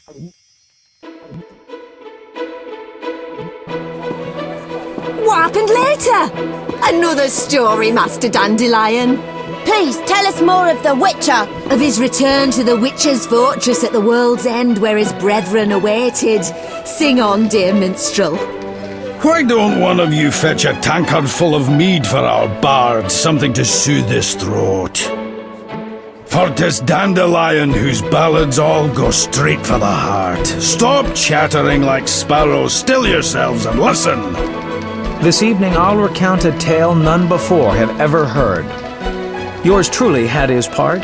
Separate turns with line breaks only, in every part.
What happened later? Another story, Master Dandelion.
Please, tell us more of the Witcher.
Of his return to the Witcher's fortress at the world's end where his brethren awaited. Sing on, dear minstrel.
Why don't one of you fetch a tankard full of mead for our bard, something to soothe his throat? For 'tis Dandelion whose ballads all go straight for the heart. Stop chattering like sparrows, still yourselves and listen.
This evening I'll recount a tale none before have ever heard. Yours truly had his part.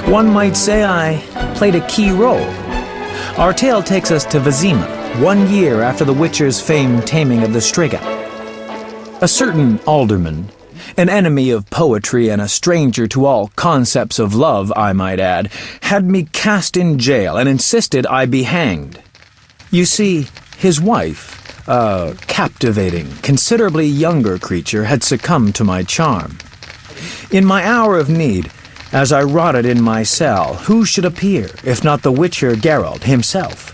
One might say I played a key role. Our tale takes us to Vizima, 1 year after the Witcher's famed taming of the Striga. A certain alderman, an enemy of poetry and a stranger to all concepts of love, I might add, had me cast in jail and insisted I be hanged. You see, his wife, a captivating, considerably younger creature, had succumbed to my charm. In my hour of need, as I rotted in my cell, who should appear, if not the Witcher Geralt himself?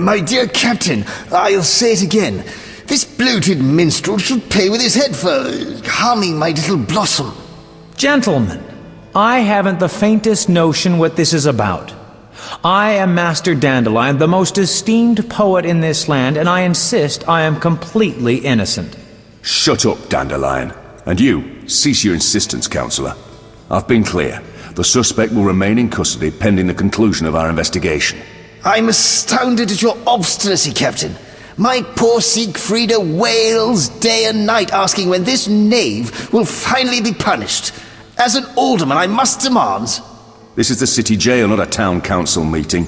My dear Captain, I'll say it again. This bloated minstrel should pay with his head for harming my little blossom.
Gentlemen, I haven't the faintest notion what this is about. I am Master Dandelion, the most esteemed poet in this land, and I insist I am completely innocent.
Shut up, Dandelion. And you, cease your insistence, Councillor. I've been clear. The suspect will remain in custody pending the conclusion of our investigation.
I'm astounded at your obstinacy, Captain. My poor Siegfrieda wails day and night asking when this knave will finally be punished. As an alderman, I must demand...
This is the city jail, not a town council meeting.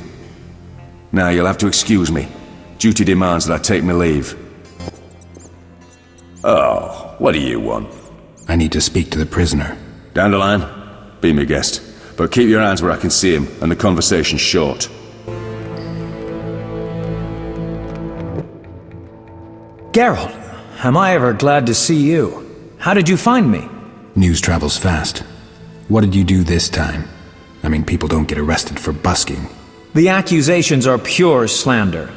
Now, you'll have to excuse me. Duty demands that I take my leave. Oh, what do you want?
I need to speak to the prisoner.
Dandelion, be my guest. But keep your hands where I can see him, and the conversation short.
Geralt, am I ever glad to see you. How did you find me?
News travels fast. What did you do this time? I mean, people don't get arrested for busking.
The accusations are pure slander.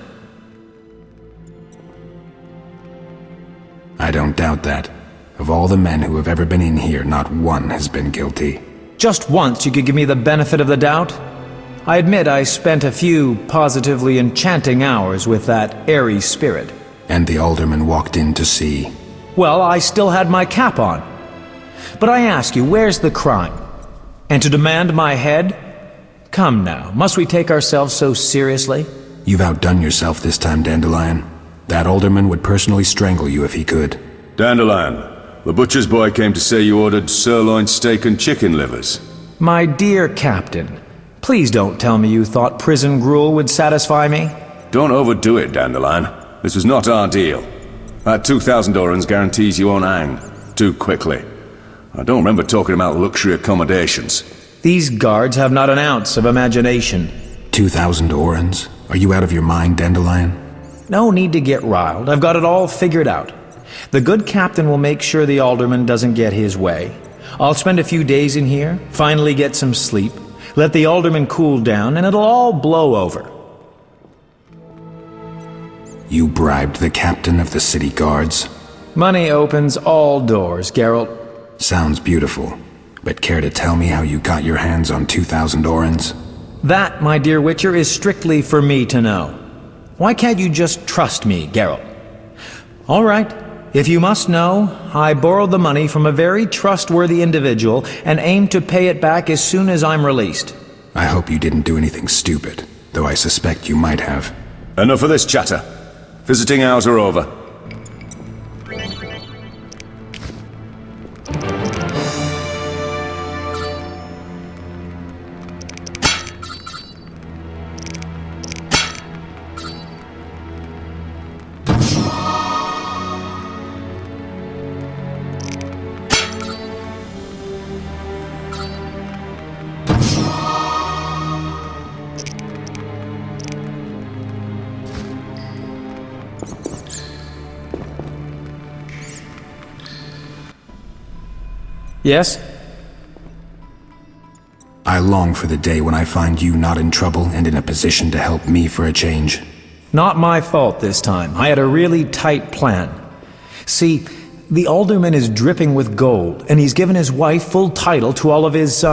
I don't doubt that. Of all the men who have ever been in here, not one has been guilty.
Just once you could give me the benefit of the doubt? I admit I spent a few positively enchanting hours with that airy spirit.
And the alderman walked in to see.
Well, I still had my cap on. But I ask you, where's the crime? And to demand my head? Come now, must we take ourselves so seriously?
You've outdone yourself this time, Dandelion. That alderman would personally strangle you if he could.
Dandelion, the butcher's boy came to say you ordered sirloin steak and chicken livers.
My dear Captain, please don't tell me you thought prison gruel would satisfy me.
Don't overdo it, Dandelion. This was not our deal. That 2,000 orens guarantees you won't hang too quickly. I don't remember talking about luxury accommodations.
These guards have not an ounce of imagination.
2,000 orens? Are you out of your mind, Dandelion?
No need to get riled. I've got it all figured out. The good captain will make sure the alderman doesn't get his way. I'll spend a few days in here, finally get some sleep, let the alderman cool down, and it'll all blow over.
You bribed the captain of the city guards?
Money opens all doors, Geralt.
Sounds beautiful, but care to tell me how you got your hands on 2,000 orens?
That, my dear Witcher, is strictly for me to know. Why can't you just trust me, Geralt? All right, if you must know, I borrowed the money from a very trustworthy individual and aim to pay it back as soon as I'm released.
I hope you didn't do anything stupid, though I suspect you might have.
Enough of this chatter. Visiting hours are over.
Yes?
I long for the day when I find you not in trouble and in a position to help me for a change.
Not my fault this time. I had a really tight plan. See, the alderman is dripping with gold, and he's given his wife full title to all of his,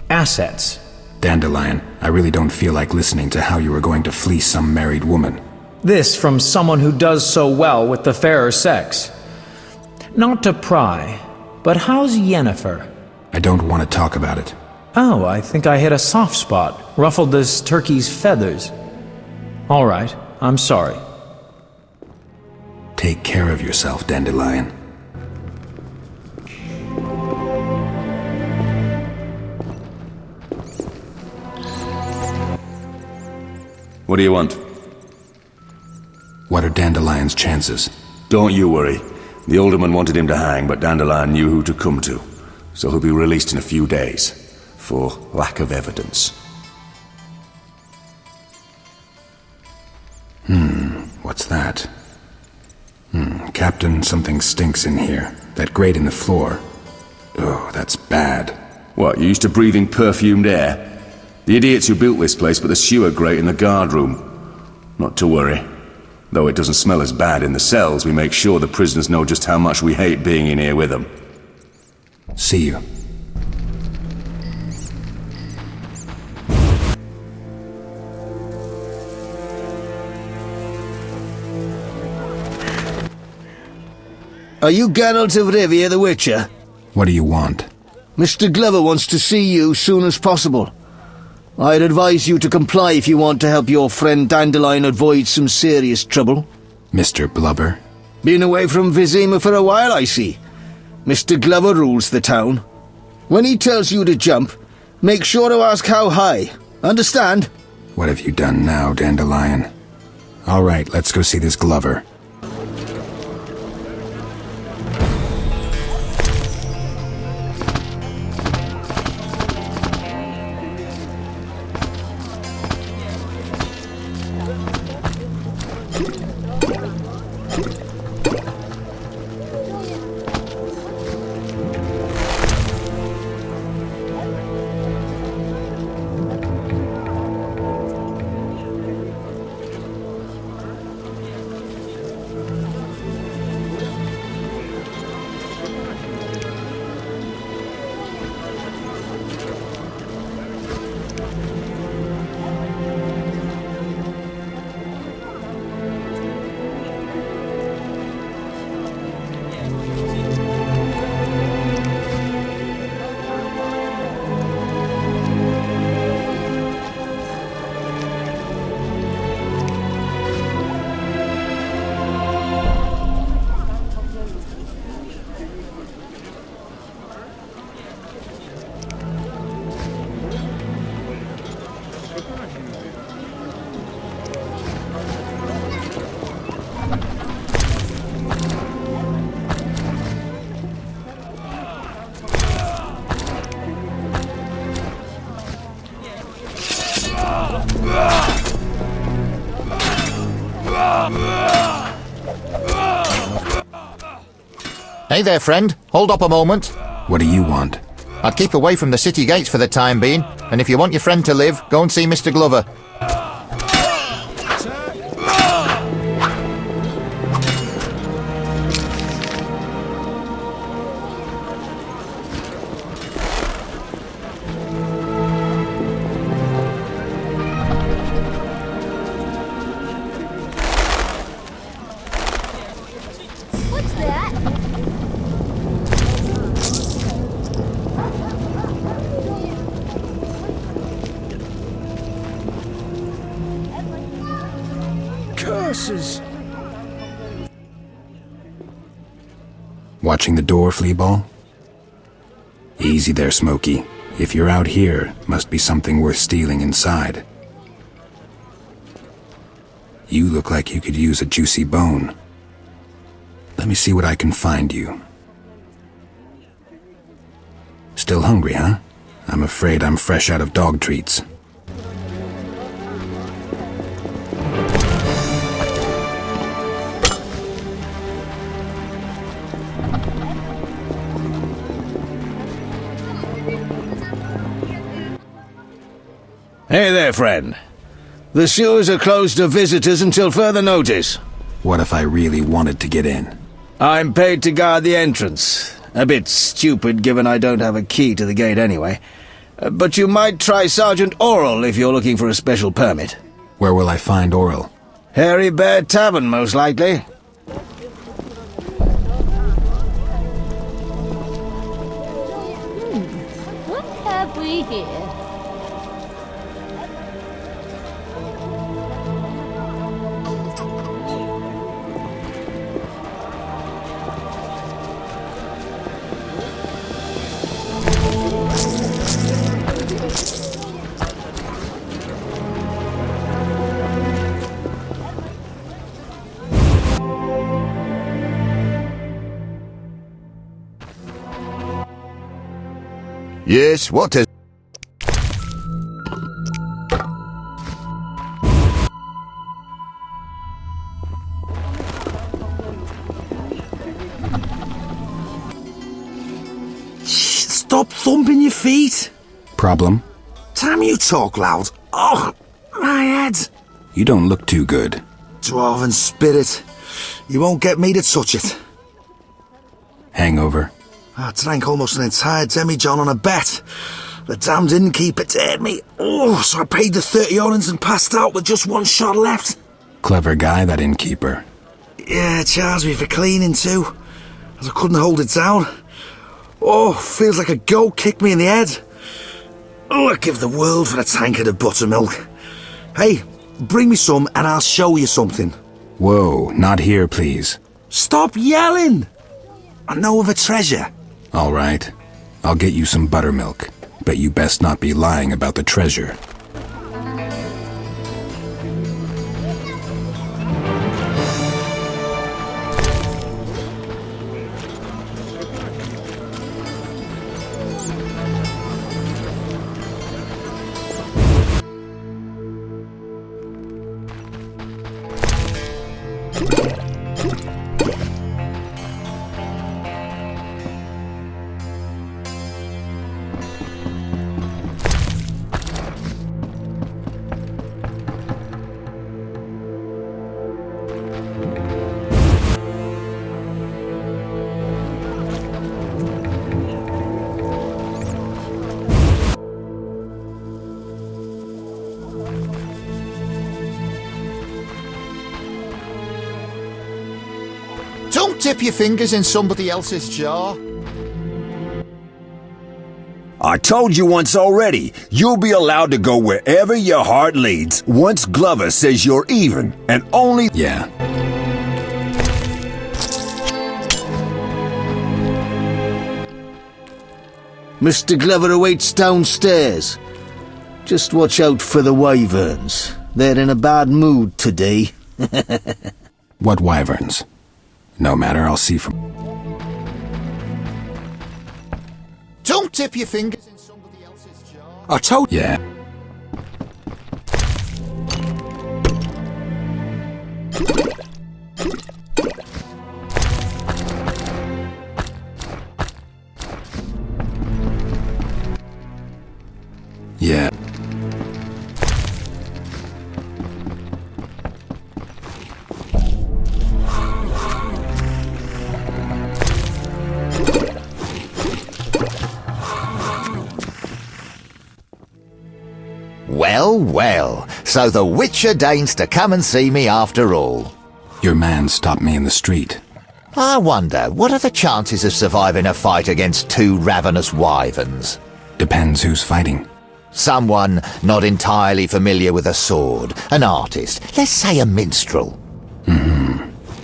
assets.
Dandelion, I really don't feel like listening to how you were going to fleece some married woman.
This from someone who does so well with the fairer sex. Not to pry, but how's Yennefer?
I don't want to talk about it.
Oh, I think I hit a soft spot, ruffled this turkey's feathers. All right, I'm sorry.
Take care of yourself, Dandelion.
What do you want?
What are Dandelion's chances?
Don't you worry. The alderman wanted him to hang, but Dandelion knew who to come to. So he'll be released in a few days, for lack of evidence.
What's that? Captain, something stinks in here. That grate in the floor. Oh, that's bad.
What, you used to breathing perfumed air? The idiots who built this place put the sewer grate in the guard room. Not to worry. Though it doesn't smell as bad in the cells, we make sure the prisoners know just how much we hate being in here with them.
See you.
Are you Geralt of Rivia the Witcher?
What do you want?
Mr. Glover wants to see you soon as possible. I'd advise you to comply if you want to help your friend Dandelion avoid some serious trouble.
Mr. Blubber?
Been away from Vizima for a while, I see. Mr. Glover rules the town. When he tells you to jump, make sure to ask how high. Understand?
What have you done now, Dandelion? All right, let's go see this Glover.
Hey there, friend. Hold up a moment.
What do you want?
I'd keep away from the city gates for the time being, and if you want your friend to live, go and see Mr. Glover.
What's that?
Curses!
Watching the door, Fleaball? Easy there, Smokey. If you're out here, must be something worth stealing inside. You look like you could use a juicy bone. Let me see what I can find you. Still hungry, huh? I'm afraid I'm fresh out of dog treats.
Hey there, friend. The sewers are closed to visitors until further notice.
What if I really wanted to get in?
I'm paid to guard the entrance. A bit stupid, given I don't have a key to the gate anyway. But you might try Sergeant Oral if you're looking for a special permit.
Where will I find Oral?
Hairy Bear Tavern, most likely.
What have we here?
Yes, what is...
Stop thumping your feet.
Problem?
Time you talk loud. Oh, my head.
You don't look too good.
Dwarven spirit. You won't get me to touch it.
Hangover?
I drank almost an entire demijohn on a bet. The damned innkeeper dared me. Oh, so I paid the 30 orens and passed out with just one shot left.
Clever guy, that innkeeper.
Yeah, charged me for cleaning too, as I couldn't hold it down. Oh, feels like a goat kicked me in the head. Oh, I'd give the world for a tankard of buttermilk. Hey, bring me some and I'll show you something.
Whoa, not here, please.
Stop yelling! I know of a treasure.
All right. I'll get you some buttermilk. But you best not be lying about the treasure.
Don't dip your fingers in somebody else's jar.
I told you once already, you'll be allowed to go wherever your heart leads once Glover says you're even, and only...
Yeah.
Mr. Glover awaits downstairs. Just watch out for the wyverns. They're in a bad mood today.
What wyverns? No matter, I'll see from...
Don't dip your fingers in somebody else's jar.
I told you.
Yeah. Yeah.
Well, well, so the Witcher deigns to come and see me after all.
Your man stopped me in the street.
I wonder, what are the chances of surviving a fight against two ravenous wyverns?
Depends who's fighting.
Someone not entirely familiar with a sword, an artist, let's say a minstrel.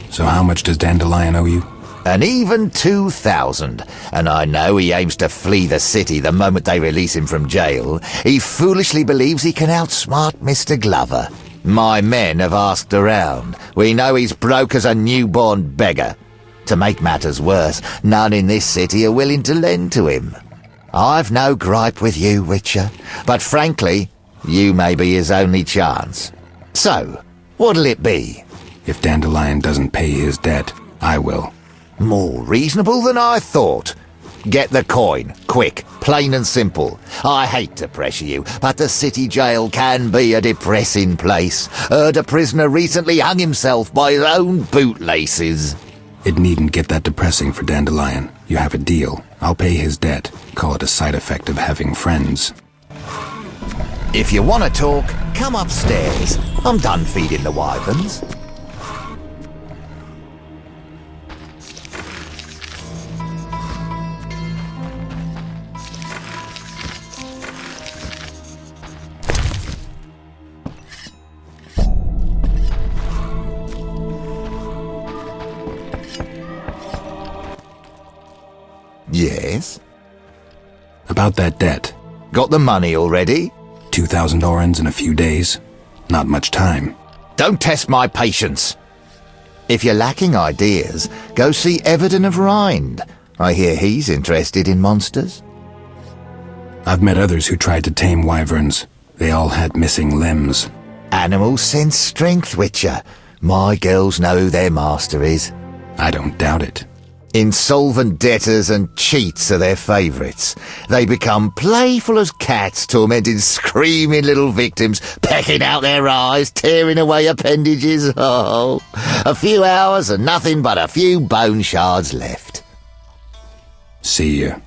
So how much does Dandelion owe you?
An even 2,000, and I know he aims to flee the city the moment they release him from jail. He foolishly believes he can outsmart Mr. Glover. My men have asked around. We know he's broke as a newborn beggar. To make matters worse, none in this city are willing to lend to him. I've no gripe with you, Witcher, but frankly, you may be his only chance. So, what'll it be?
If Dandelion doesn't pay his debt, I will.
More reasonable than I thought. Get the coin, quick, Plain and simple. I hate to pressure you, but the city jail can be a depressing place. Heard a prisoner recently hung himself by his own bootlaces.
It needn't get that depressing for Dandelion. You have a deal. I'll pay his debt. Call it a side effect of having friends.
If you want to talk, come upstairs. I'm done feeding the wyverns. Yes?
About that debt.
Got the money already?
2,000 orens in a few days. Not much time.
Don't test my patience. If you're lacking ideas, go see Everton of Rind. I hear he's interested in monsters.
I've met others who tried to tame wyverns. They all had missing limbs.
Animals sense strength, Witcher. My girls know who their master is.
I don't doubt it.
Insolvent debtors and cheats are their favourites. They become playful as cats, tormenting screaming little victims, pecking out their eyes, tearing away appendages. Oh, a few hours and nothing but a few bone shards left.
See you.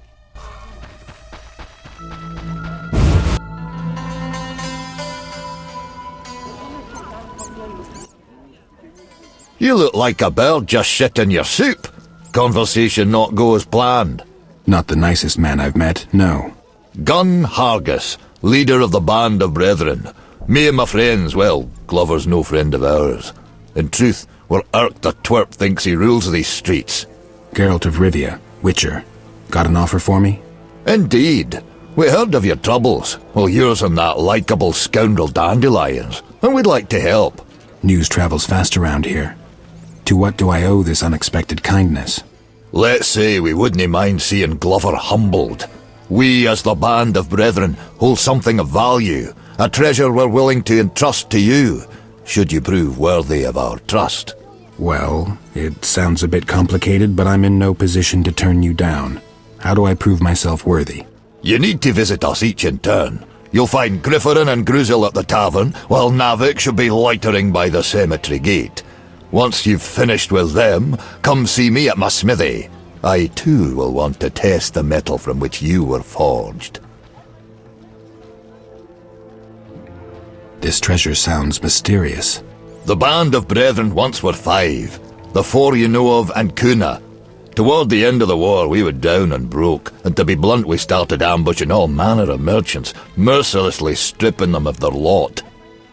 You look like a bird just shit in your soup. Conversation not go as planned.
Not the nicest man I've met, no.
Gun Hargus, leader of the Band of Brethren. Me and my friends, well, Glover's no friend of ours. In truth, we're irked the twerp thinks he rules these streets.
Geralt of Rivia, Witcher. Got an offer for me?
Indeed. We heard of your troubles. Well, yours and that likeable scoundrel Dandelion's, and we'd like to help.
News travels fast around here. To what do I owe this unexpected kindness?
Let's say we wouldn't mind seeing Glover humbled. We, as the Band of Brethren, hold something of value, a treasure we're willing to entrust to you, should you prove worthy of our trust.
Well, it sounds a bit complicated, but I'm in no position to turn you down. How do I prove myself worthy?
You need to visit us each in turn. You'll find Grifferin and Gruzel at the tavern, while Navik should be loitering by the cemetery gate. Once you've finished with them, come see me at my smithy. I too will want to test the metal from which you were forged.
This treasure sounds mysterious.
The Band of Brethren once were 5. The 4 you know of and Kuna. Toward the end of the war we were down and broke, and to be blunt we started ambushing all manner of merchants, mercilessly stripping them of their lot.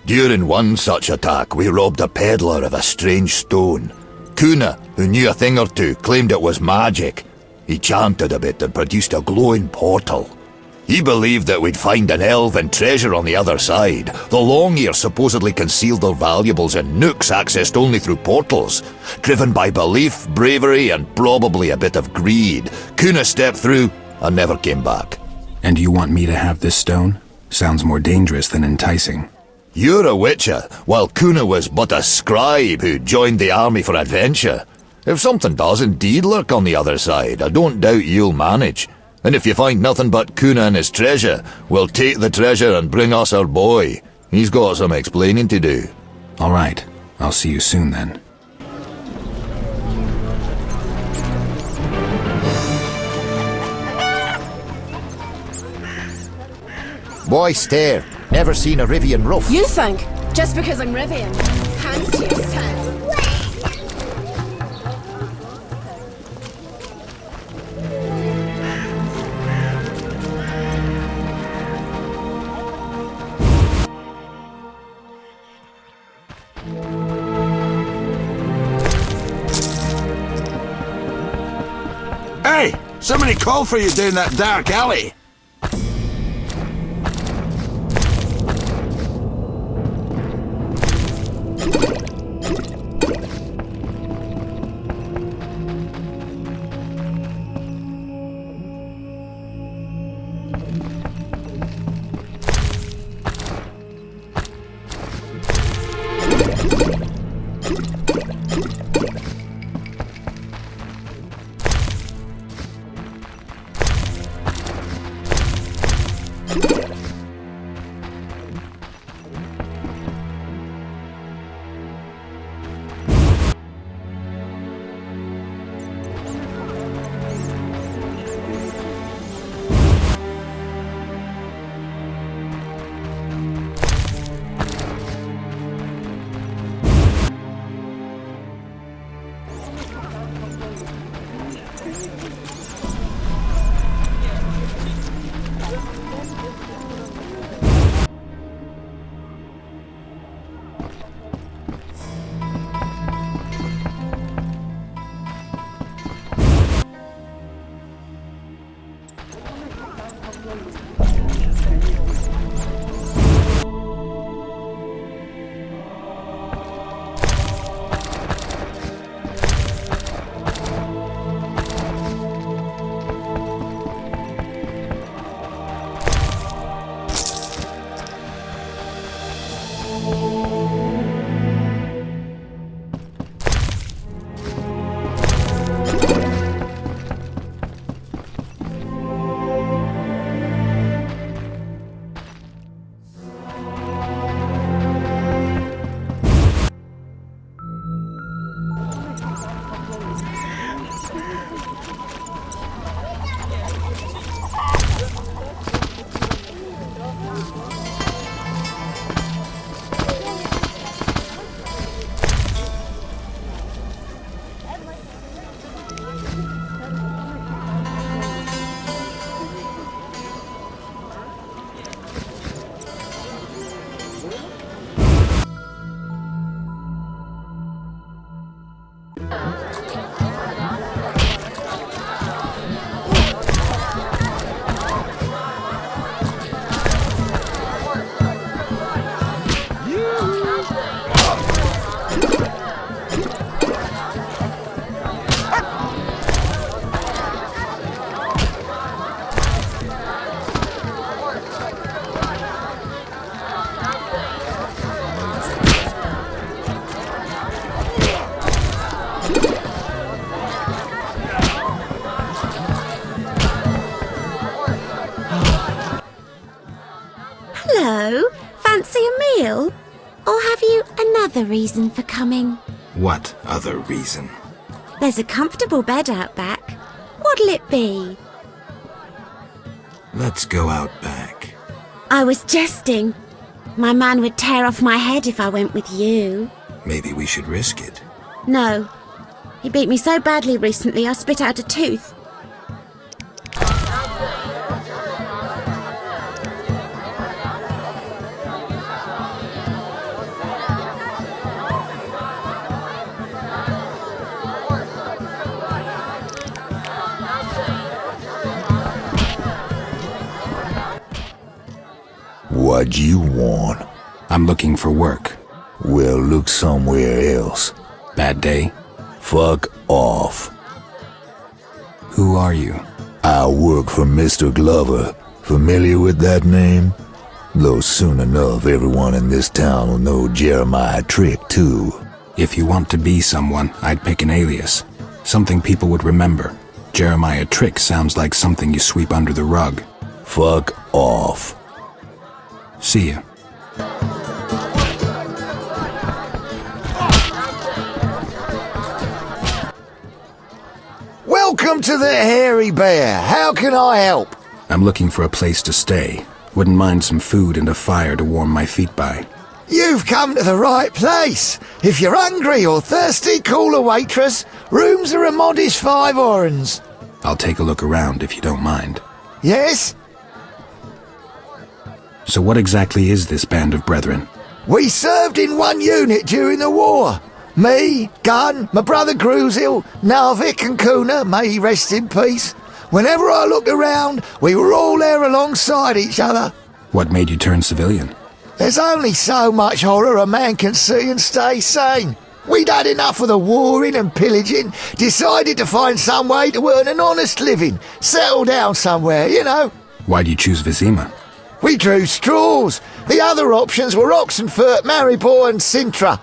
During one such attack, we robbed a peddler of a strange stone. Kuna, who knew a thing or two, claimed it was magic. He chanted a bit and produced a glowing portal. He believed that we'd find an elven treasure on the other side. The Long-Ears supposedly concealed their valuables in nooks accessed only through portals. Driven by belief, bravery, and probably a bit of greed, Kuna stepped through and never came back.
And you want me to have this stone? Sounds more dangerous than enticing.
You're a witcher, while Kuna was but a scribe who joined the army for adventure. If something does indeed lurk on the other side, I don't doubt you'll manage. And if you find nothing but Kuna and his treasure, we'll take the treasure and bring us our boy. He's got some explaining to do.
All right. I'll see you soon then.
Boy, stare. Never seen a Rivian roof.
You think? Just because I'm Rivian. Hands to yourself.
Hey! Somebody called for you down that dark alley!
Hello, fancy a meal? Or have you another reason for coming?
What other reason?
There's a comfortable bed out back. What'll it be?
Let's go out back.
I was jesting. My man would tear off my head if I went with you.
Maybe we should risk it.
No. He beat me so badly recently I spit out a tooth.
What you want?
I'm looking for work.
Well, look somewhere else.
Bad day?
Fuck off.
Who are you?
I work for Mr. Glover. Familiar with that name? Though soon enough, everyone in this town will know Jeremiah Trick, too.
If you want to be someone, I'd pick an alias. Something people would remember. Jeremiah Trick sounds like something you sweep under the rug.
Fuck off.
See ya.
Welcome to the Hairy Bear. How can I help?
I'm looking for a place to stay. Wouldn't mind some food and a fire to warm my feet by.
You've come to the right place. If you're hungry or thirsty, call a waitress. Rooms are a modest 5 orens.
I'll take a look around if you don't mind.
Yes?
So what exactly is this band of brethren?
We served in one unit during the war. Me, Gunn, my brother Grusil, Narvik and Kuna, may he rest in peace. Whenever I looked around, we were all there alongside each other.
What made you turn civilian?
There's only so much horror a man can see and stay sane. We'd had enough of the warring and pillaging, decided to find some way to earn an honest living, settle down somewhere, you know.
Why'd you choose Vizima?
We drew straws. The other options were Oxenfurt, Maribor and Sintra.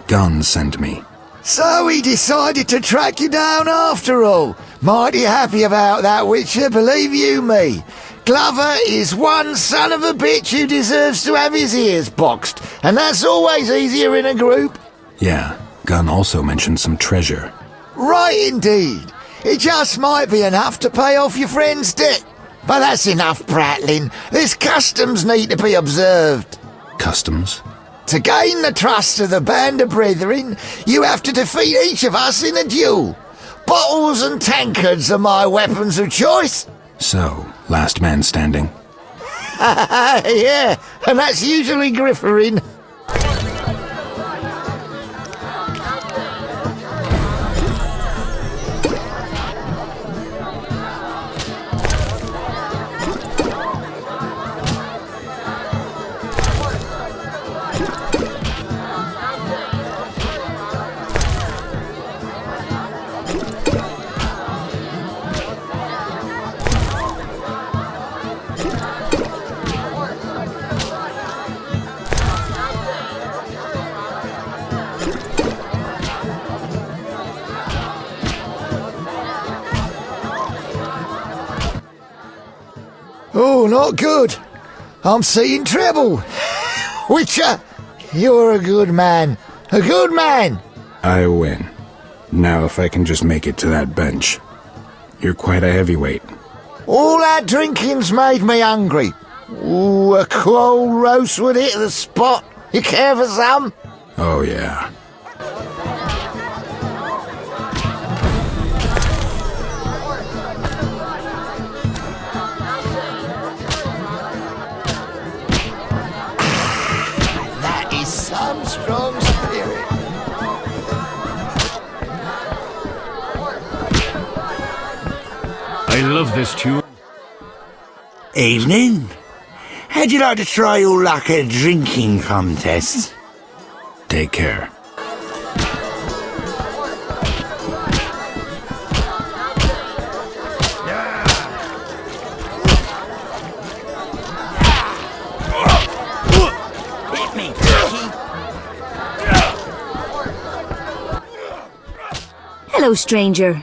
Gunn sent me.
So he decided to track you down after all. Mighty happy about that, Witcher, believe you me. Glover is one son of a bitch who deserves to have his ears boxed, and that's always easier in a group.
Yeah, Gunn also mentioned some treasure.
Right indeed. It just might be enough to pay off your friend's debt. But that's enough prattling. There's customs need to be observed.
Customs?
To gain the trust of the band of brethren, you have to defeat each of us in a duel. Bottles and tankards are my weapons of choice.
So, last man standing?
Yeah, and that's usually Grifferin.
Oh, not good. I'm seeing trouble. Witcher, you're a good man. A good man.
I win. Now if I can just make it to that bench. You're quite a heavyweight.
All that drinking's made me hungry. Ooh, a cold roast would hit the spot. You care for some?
Oh yeah.
That is some strong spirit.
I love this tune.
Evening. How'd you like to try your luck at a drinking contest?
Take care.
Hit me,
Hello, stranger.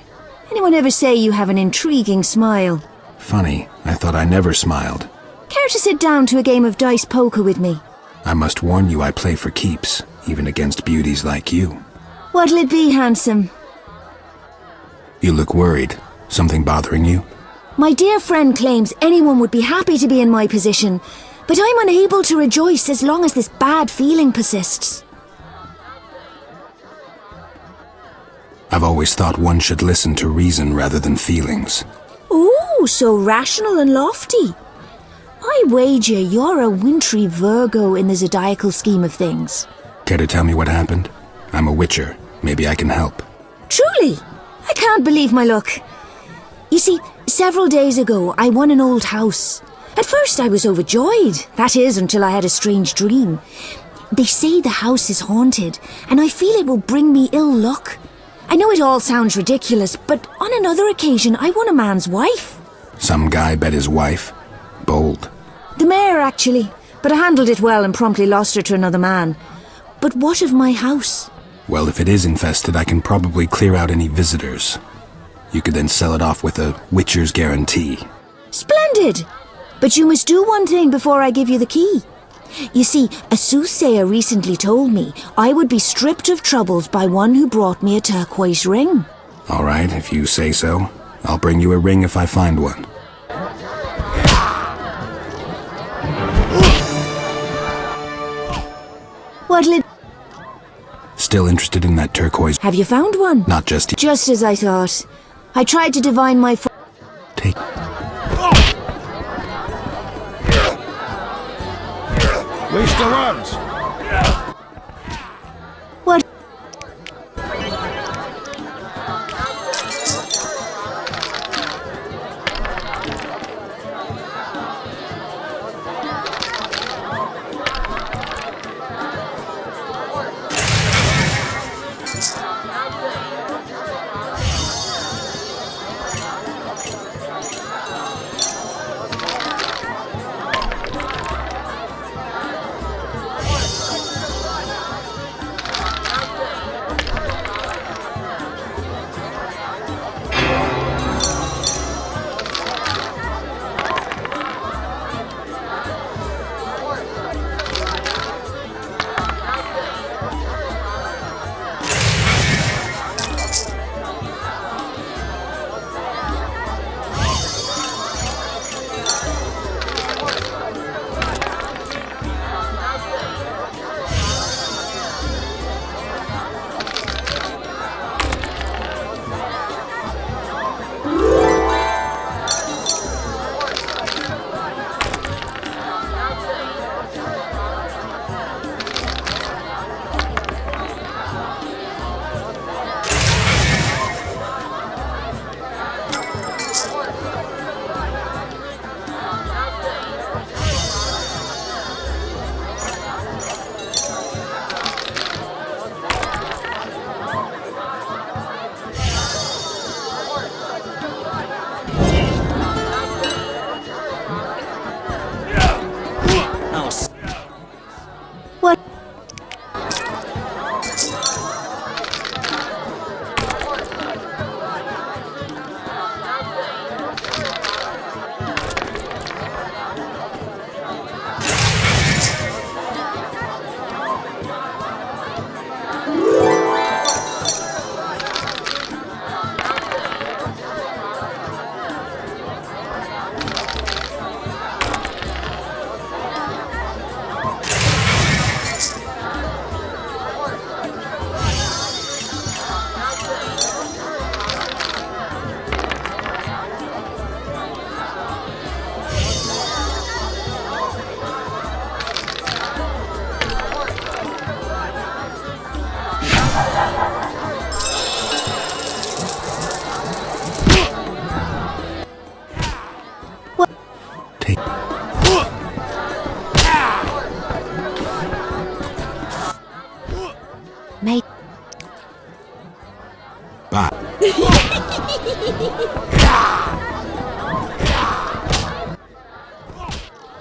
Anyone ever say you have an intriguing smile?
Funny, I thought I never smiled.
Care to sit down to a game of dice poker with me?
I must warn you I play for keeps, even against beauties like you.
What'll it be, handsome?
You look worried. Something bothering you?
My dear friend claims anyone would be happy to be in my position, but I'm unable to rejoice as long as this bad feeling persists.
I've always thought one should listen to reason rather than feelings.
Ooh, so rational and lofty. I wager you're a wintry Virgo in the zodiacal scheme of things.
Care to tell me what happened? I'm a witcher. Maybe I can help.
Truly? I can't believe my luck. You see, several days ago I won an old house. At first I was overjoyed, that is, until I had a strange dream. They say the house is haunted, and I feel it will bring me ill luck. I know it all sounds ridiculous, but on another occasion I won a man's wife.
Some guy bet his wife. Bold.
The mayor, actually, but I handled it well and promptly lost her to another man. But what of my house?
Well, if it is infested, I can probably clear out any visitors. You could then sell it off with a witcher's guarantee.
Splendid! But you must do one thing before I give you the key. You see, a soothsayer recently told me I would be stripped of troubles by one who brought me a turquoise ring.
All right, if you say so. I'll bring you a ring if I find one.
What'll it...
Still interested in that turquoise?
Have you found one?
Not just...
Just as I thought. I tried to divine my...
Take...
Waste the words.
What?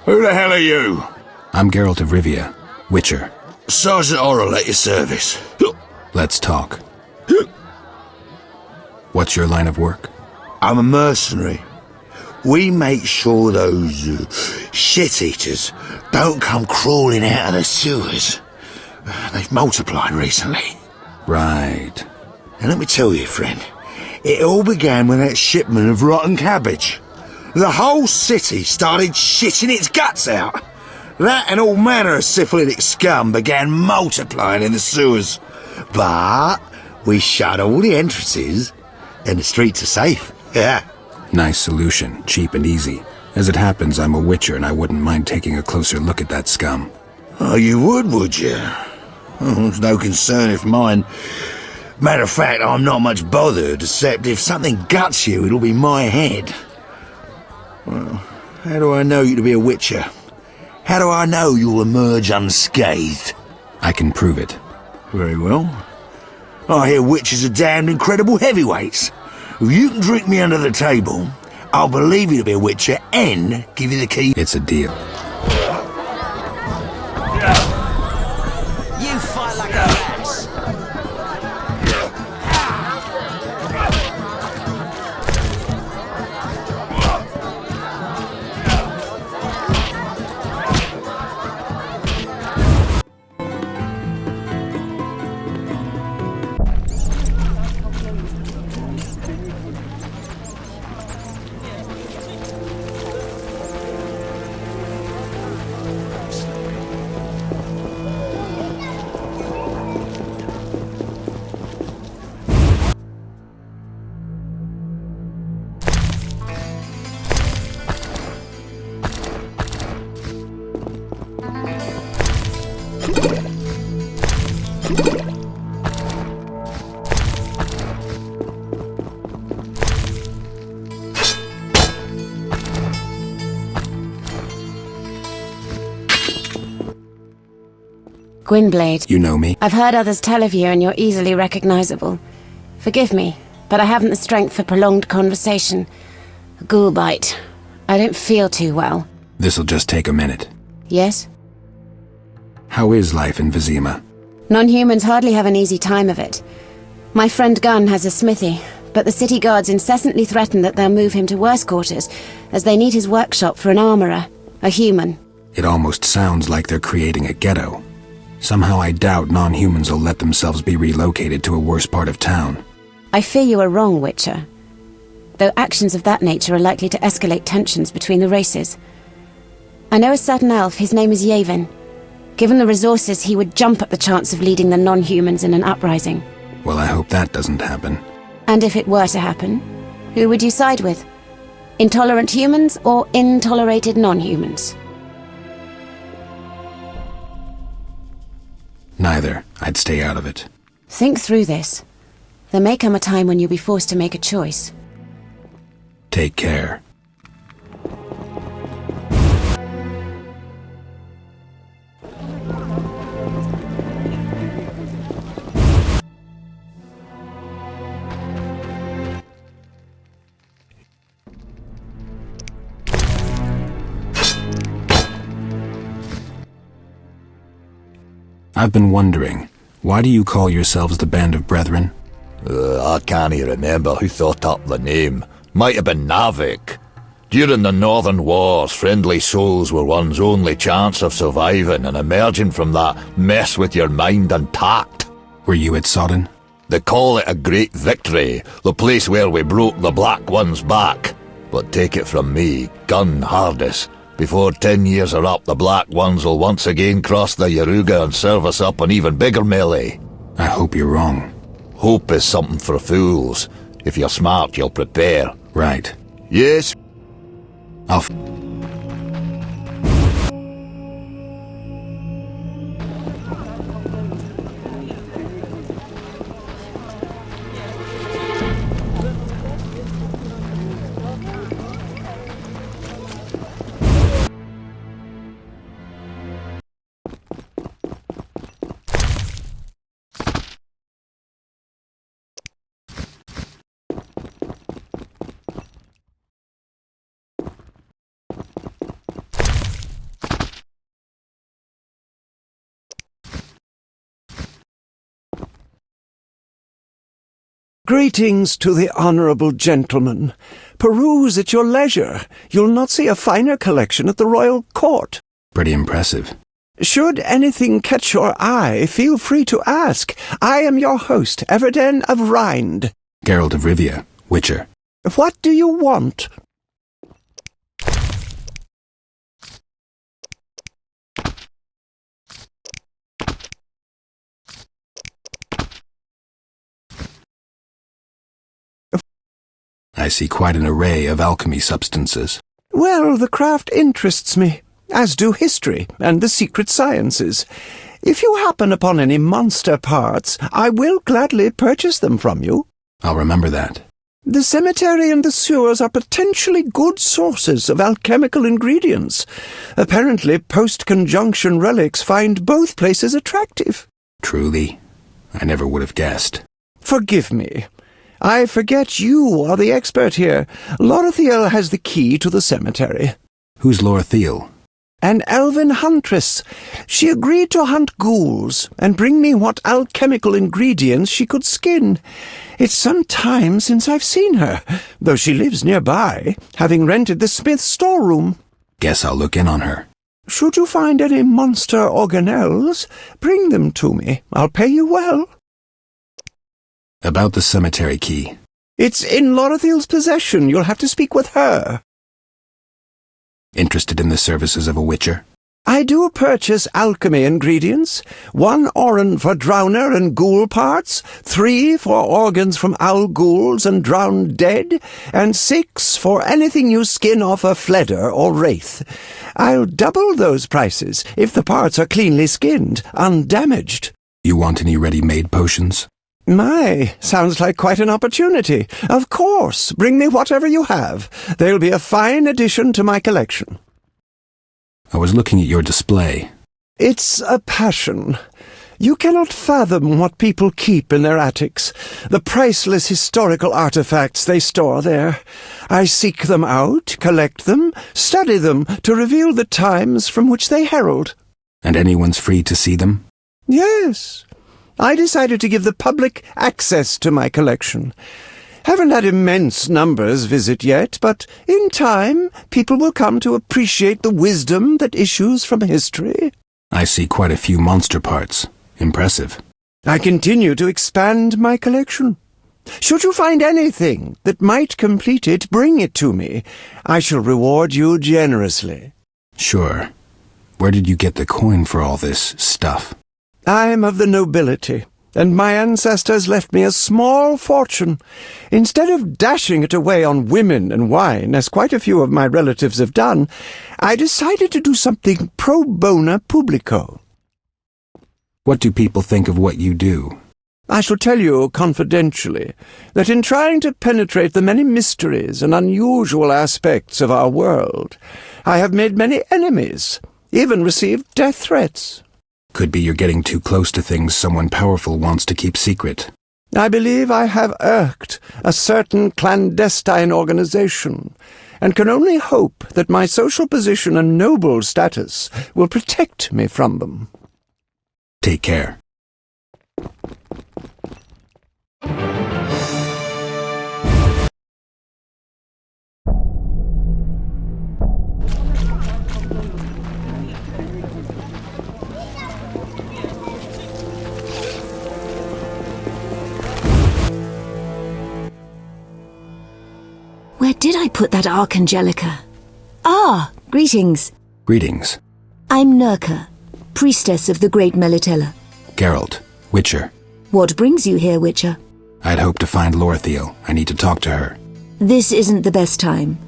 Who the hell are you?
I'm Geralt of Rivia, Witcher.
Sergeant Orrell at your service.
Let's talk. What's your line of work?
I'm a mercenary. We make sure those shit-eaters don't come crawling out of the sewers. They've multiplied recently.
Right.
And let me tell you, friend, it all began with that shipment of rotten cabbage. The whole city started shitting its guts out. That and all manner of syphilitic scum began multiplying in the sewers. But we shut all the entrances and the streets are safe. Yeah.
Nice solution, cheap and easy. As it happens, I'm a Witcher and I wouldn't mind taking a closer look at that scum.
Oh, you would you? Oh, it's no concern of mine. Matter of fact, I'm not much bothered, except if something guts you, it'll be my head. Well, how do I know you to be a Witcher? How do I know you'll emerge unscathed?
I can prove it.
Very well. I hear Witchers are damned incredible heavyweights. If you can drink me under the table, I'll believe you to be a Witcher and give you the key.
It's a deal.
You fight like a ass.
Gwynblade.
You know me?
I've heard others tell of you and you're easily recognizable. Forgive me, but I haven't the strength for prolonged conversation. A ghoul bite. I don't feel too well.
This'll just take a minute.
Yes?
How is life in Vizima?
Non-humans hardly have an easy time of it. My friend Gunn has a smithy, but the city guards incessantly threaten that they'll move him to worse quarters, as they need his workshop for an armorer, a human.
It almost sounds like they're creating a ghetto. Somehow I doubt non-humans will let themselves be relocated to a worse part of town.
I fear you are wrong, Witcher. Though actions of that nature are likely to escalate tensions between the races. I know a certain elf, his name is Yavin. Given the resources, he would jump at the chance of leading the non-humans in an uprising.
Well, I hope that doesn't happen.
And if it were to happen, who would you side with? Intolerant humans or intolerated non-humans?
Neither. I'd stay out of it.
Think through this. There may come a time when you'll be forced to make a choice.
Take care. I've been wondering, why do you call yourselves the Band of Brethren?
I can't remember who thought up the name. Might have been Navik. During the Northern Wars, friendly souls were one's only chance of surviving and emerging from that mess with your mind intact.
Were you at Sodden?
They call it a great victory, the place where we broke the Black One's back. But take it from me, gun hardest. Before 10 years are up, the Black Ones will once again cross the Yaruga and serve us up an even bigger melee.
I hope you're wrong.
Hope is something for fools. If you're smart, you'll prepare.
Right.
Yes?
I'll
Greetings to the honourable gentleman. Peruse at your leisure. You'll not see a finer collection at the royal court.
Pretty impressive.
Should anything catch your eye, feel free to ask. I am your host, Everden of Rind.
Geralt of Rivia, Witcher.
What do you want?
I see quite an array of alchemy substances.
Well, the craft interests me, as do history and the secret sciences. If you happen upon any monster parts, I will gladly purchase them from you.
I'll remember that.
The cemetery and the sewers are potentially good sources of alchemical ingredients. Apparently, post-conjunction relics find both places attractive.
Truly, I never would have guessed.
Forgive me. I forget you are the expert here. Lorethiel has the key to the cemetery.
Who's Lorethiel?
An elven huntress. She agreed to hunt ghouls and bring me what alchemical ingredients she could skin. It's some time since I've seen her, though she lives nearby, having rented the smith's storeroom.
Guess I'll look in on her.
Should you find any monster organelles, bring them to me. I'll pay you well.
About the cemetery key.
It's in Lorethiel's possession. You'll have to speak with her.
Interested in the services of a witcher?
I do purchase alchemy ingredients. 1 oren for drowner and ghoul parts, 3 for organs from owl ghouls and drowned dead, and 6 for anything you skin off a fledder or wraith. I'll double those prices if the parts are cleanly skinned, undamaged.
You want any ready-made potions?
My, sounds like quite an opportunity. Of course, bring me whatever you have. They'll be a fine addition to my collection.
I was looking at your display.
It's a passion. You cannot fathom what people keep in their attics, the priceless historical artifacts they store there. I seek them out, collect them, study them to reveal the times from which they herald.
And anyone's free to see them?
Yes. I decided to give the public access to my collection. Haven't had immense numbers visit yet, but in time people will come to appreciate the wisdom that issues from history.
I see quite a few monster parts. Impressive.
I continue to expand my collection. Should you find anything that might complete it, bring it to me. I shall reward you generously.
Sure. Where did you get the coin for all this stuff?
I'm of the nobility, and my ancestors left me a small fortune. Instead of dashing it away on women and wine, as quite a few of my relatives have done, I decided to do something pro bono publico.
What do people think of what you do?
I shall tell you confidentially that in trying to penetrate the many mysteries and unusual aspects of our world, I have made many enemies, even received death threats.
Could be you're getting too close to things someone powerful wants to keep secret.
I believe I have irked a certain clandestine organization, and can only hope that my social position and noble status will protect me from them.
Take care.
Where did I put that Archangelica? Ah, greetings.
Greetings.
I'm Nurka, priestess of the Great Melitella.
Geralt, Witcher.
What brings you here, Witcher?
I'd hoped to find Lorethiel. I need to talk to her.
This isn't the best time.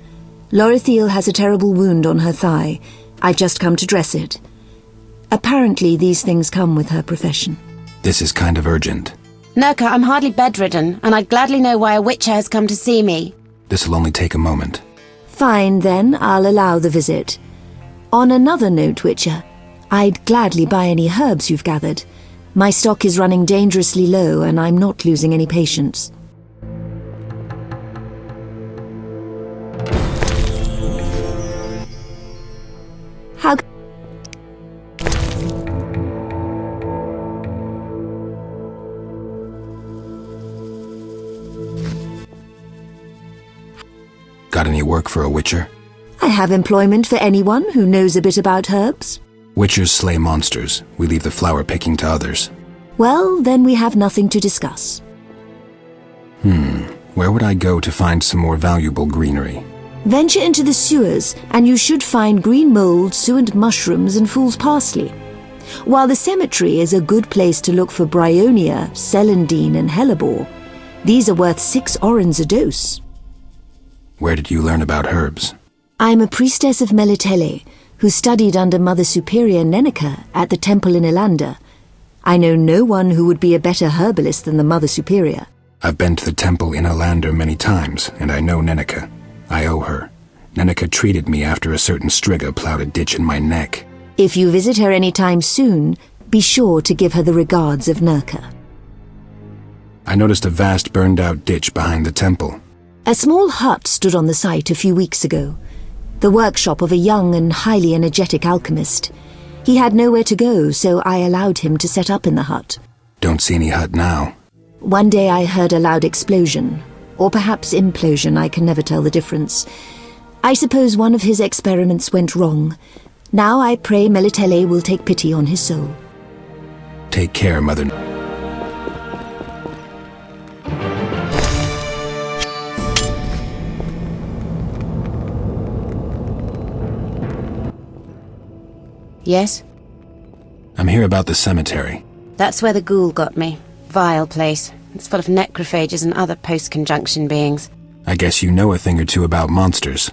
Lorethiel has a terrible wound on her thigh. I've just come to dress it. Apparently, these things come with her profession.
This is kind of urgent.
Nurka, I'm hardly bedridden, and I'd gladly know why a witcher has come to see me.
This'll only take a moment.
Fine, then, I'll allow the visit. On another note, Witcher, I'd gladly buy any herbs you've gathered. My stock is running dangerously low, and I'm not losing any patience. How...
work for a witcher?
I have employment for anyone who knows a bit about herbs.
Witchers slay monsters. We leave the flower picking to others.
Well, then we have nothing to discuss.
Where would I go to find some more valuable greenery?
Venture into the sewers, and you should find green mold, suet mushrooms, and fool's parsley. While the cemetery is a good place to look for bryonia, celandine, and hellebore, these are worth 6 orens a dose.
Where did you learn about herbs?
I'm a priestess of Melitele, who studied under Mother Superior Neneka at the temple in Ilanda. I know no one who would be a better herbalist than the Mother Superior.
I've been to the temple in Ilander many times, and I know Neneka. I owe her. Neneka treated me after a certain Striga plowed a ditch in my neck.
If you visit her any time soon, be sure to give her the regards of Nurka.
I noticed a vast burned-out ditch behind the temple.
A small hut stood on the site a few weeks ago, the workshop of a young and highly energetic alchemist. He had nowhere to go, so I allowed him to set up in the hut.
Don't see any hut now.
One day I heard a loud explosion, or perhaps implosion, I can never tell the difference. I suppose one of his experiments went wrong. Now I pray Melitele will take pity on his soul.
Take care, Mother.
Yes?
I'm here about the cemetery.
That's where the ghoul got me. Vile place. It's full of necrophages and other post-conjunction beings.
I guess you know a thing or two about monsters.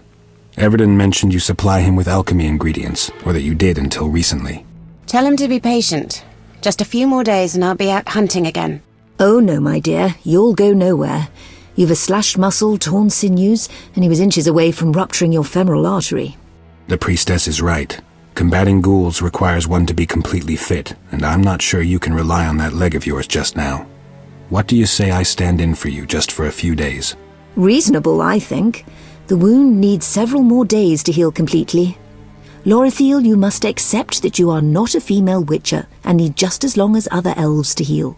Everton mentioned you supply him with alchemy ingredients, or that you did until recently.
Tell him to be patient. Just a few more days and I'll be out hunting again.
Oh no, my dear, you'll go nowhere. You've a slashed muscle, torn sinews, and he was inches away from rupturing your femoral artery.
The priestess is right. Combating ghouls requires one to be completely fit, and I'm not sure you can rely on that leg of yours just now. What do you say I stand in for you just for a few days?
Reasonable, I think. The wound needs several more days to heal completely. Lorithil, you must accept that you are not a female witcher and need just as long as other elves to heal.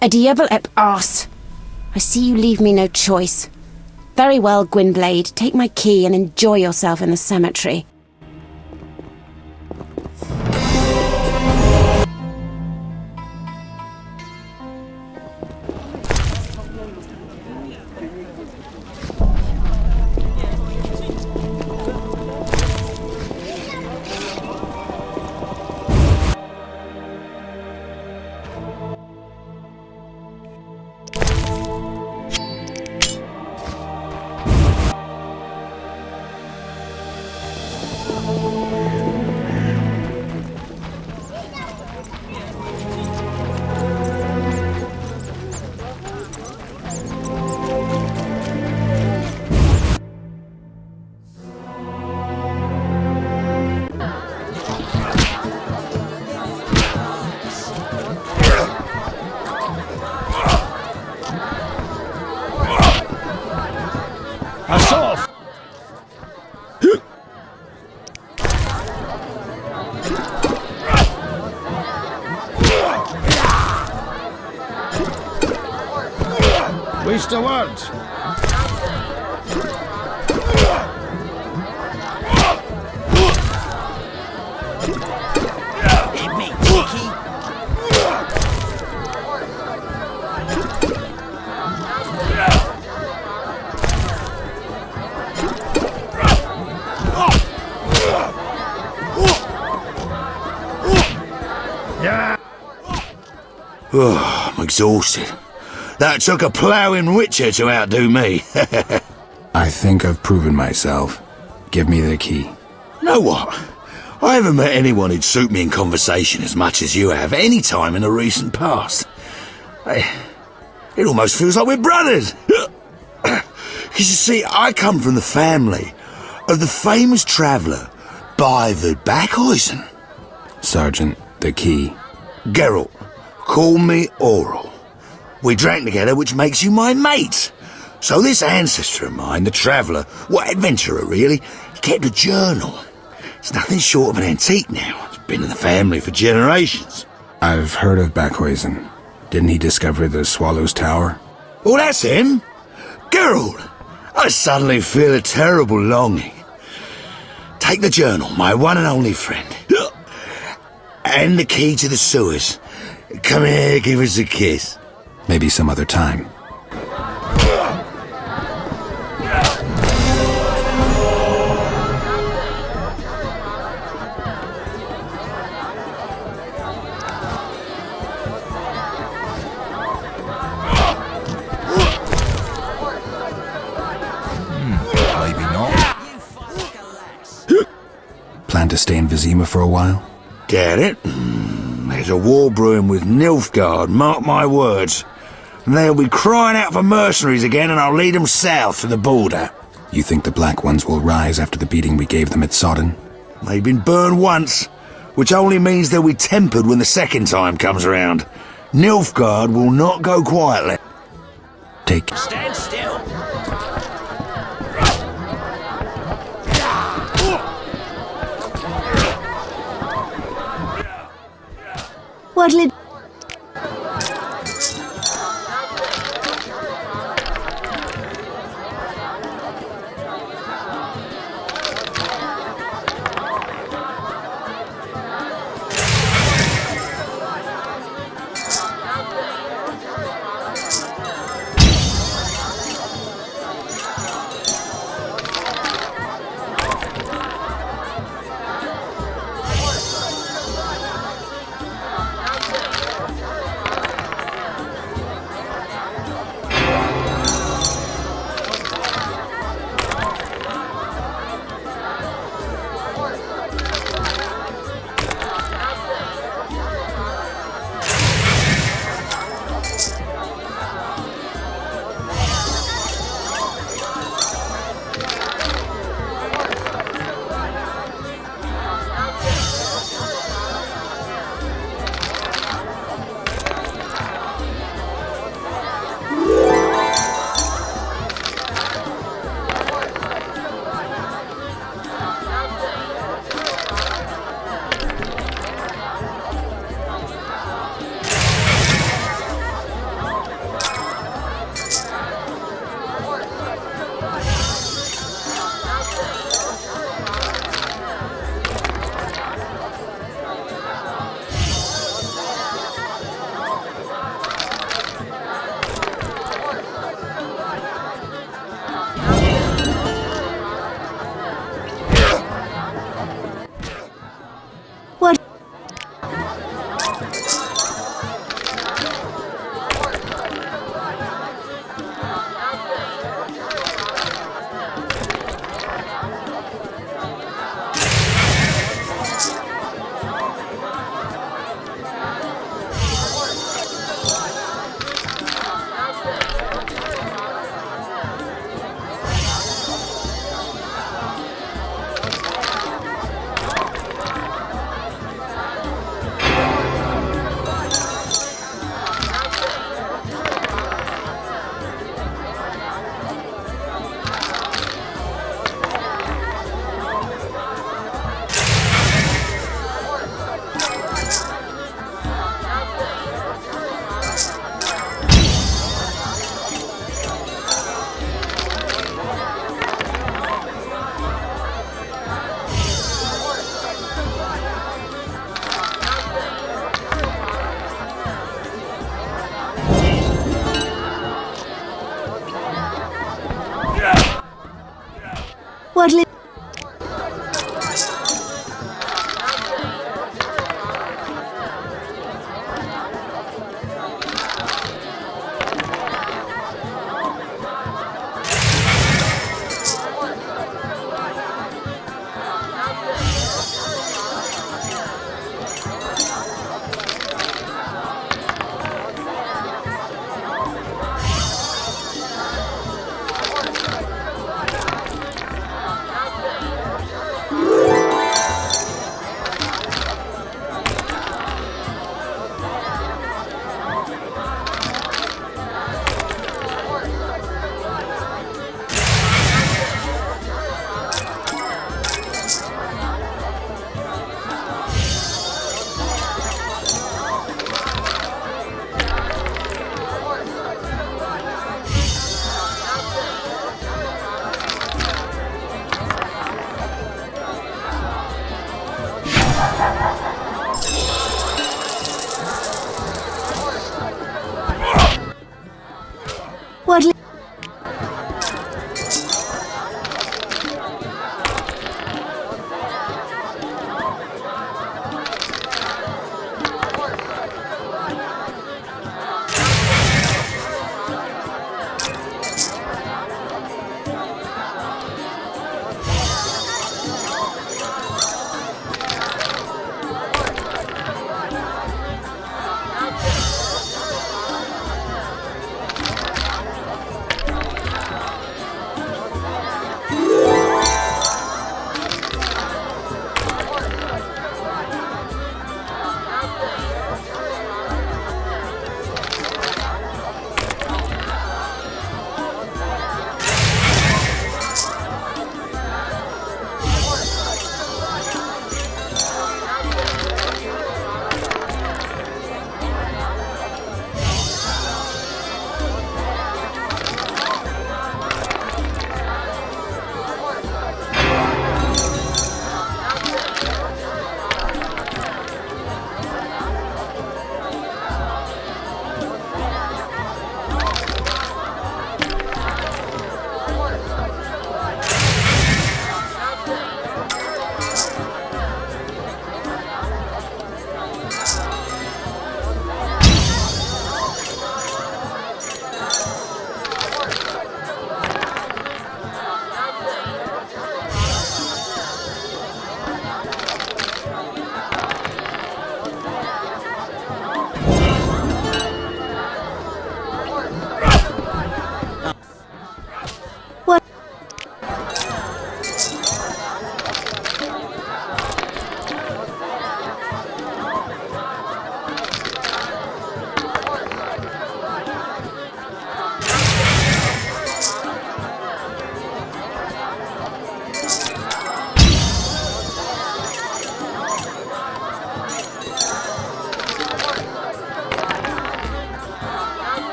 A diable ep arse. I see you leave me no choice. Very well, Gwynblade, take my key and enjoy yourself in the cemetery.
Waste of words.
Hit me, cheeky.
Oh, I'm exhausted. That took a ploughing witcher to outdo me.
I think I've proven myself. Give me the key.
Know what? I haven't met anyone who'd suit me in conversation as much as you have any time in the recent past. It almost feels like we're brothers. Because you see, I come from the family of the famous traveller, Byvard Backhuysen.
Sergeant, the key.
Geralt, call me Oral. We drank together, which makes you my mate. So this ancestor of mine, the traveller, what adventurer really, he kept a journal. It's nothing short of an antique now. It's been in the family for generations.
I've heard of Backhuysen. Didn't he discover the Swallow's Tower?
Well, that's him. Geralt. I suddenly feel a terrible longing. Take the journal, my one and only friend. And the key to the sewers. Come here, give us a kiss.
Maybe some other time.
Maybe not.
Plan to stay in Vizima for a while?
Get it? There's a war brewing with Nilfgaard, mark my words. And they'll be crying out for mercenaries again, and I'll lead them south to the border.
You think the Black Ones will rise after the beating we gave them at Sodden?
They've been burned once, which only means they'll be tempered when the second time comes around. Nilfgaard will not go quietly.
Stand still.
What'll it...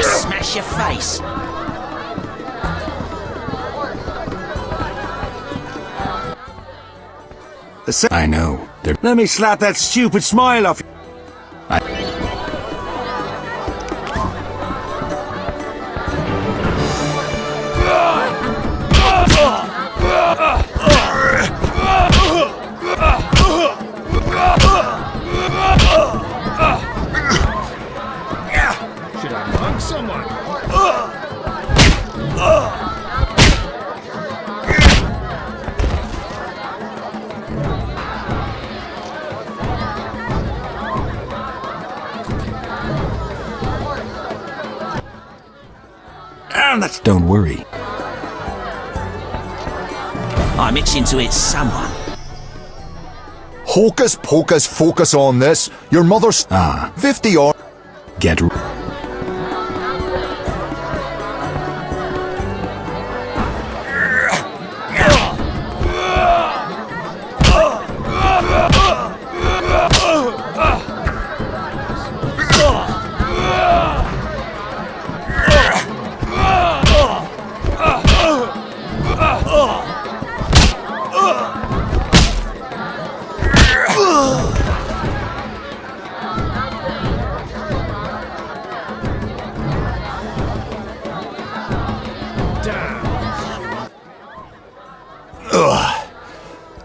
Smash your face.
I know.
Let me slap that stupid smile off.
Should I mug someone?
Don't worry.
I'm itching to hit someone.
Hocus pocus focus on this. Your mother's 50 or
Get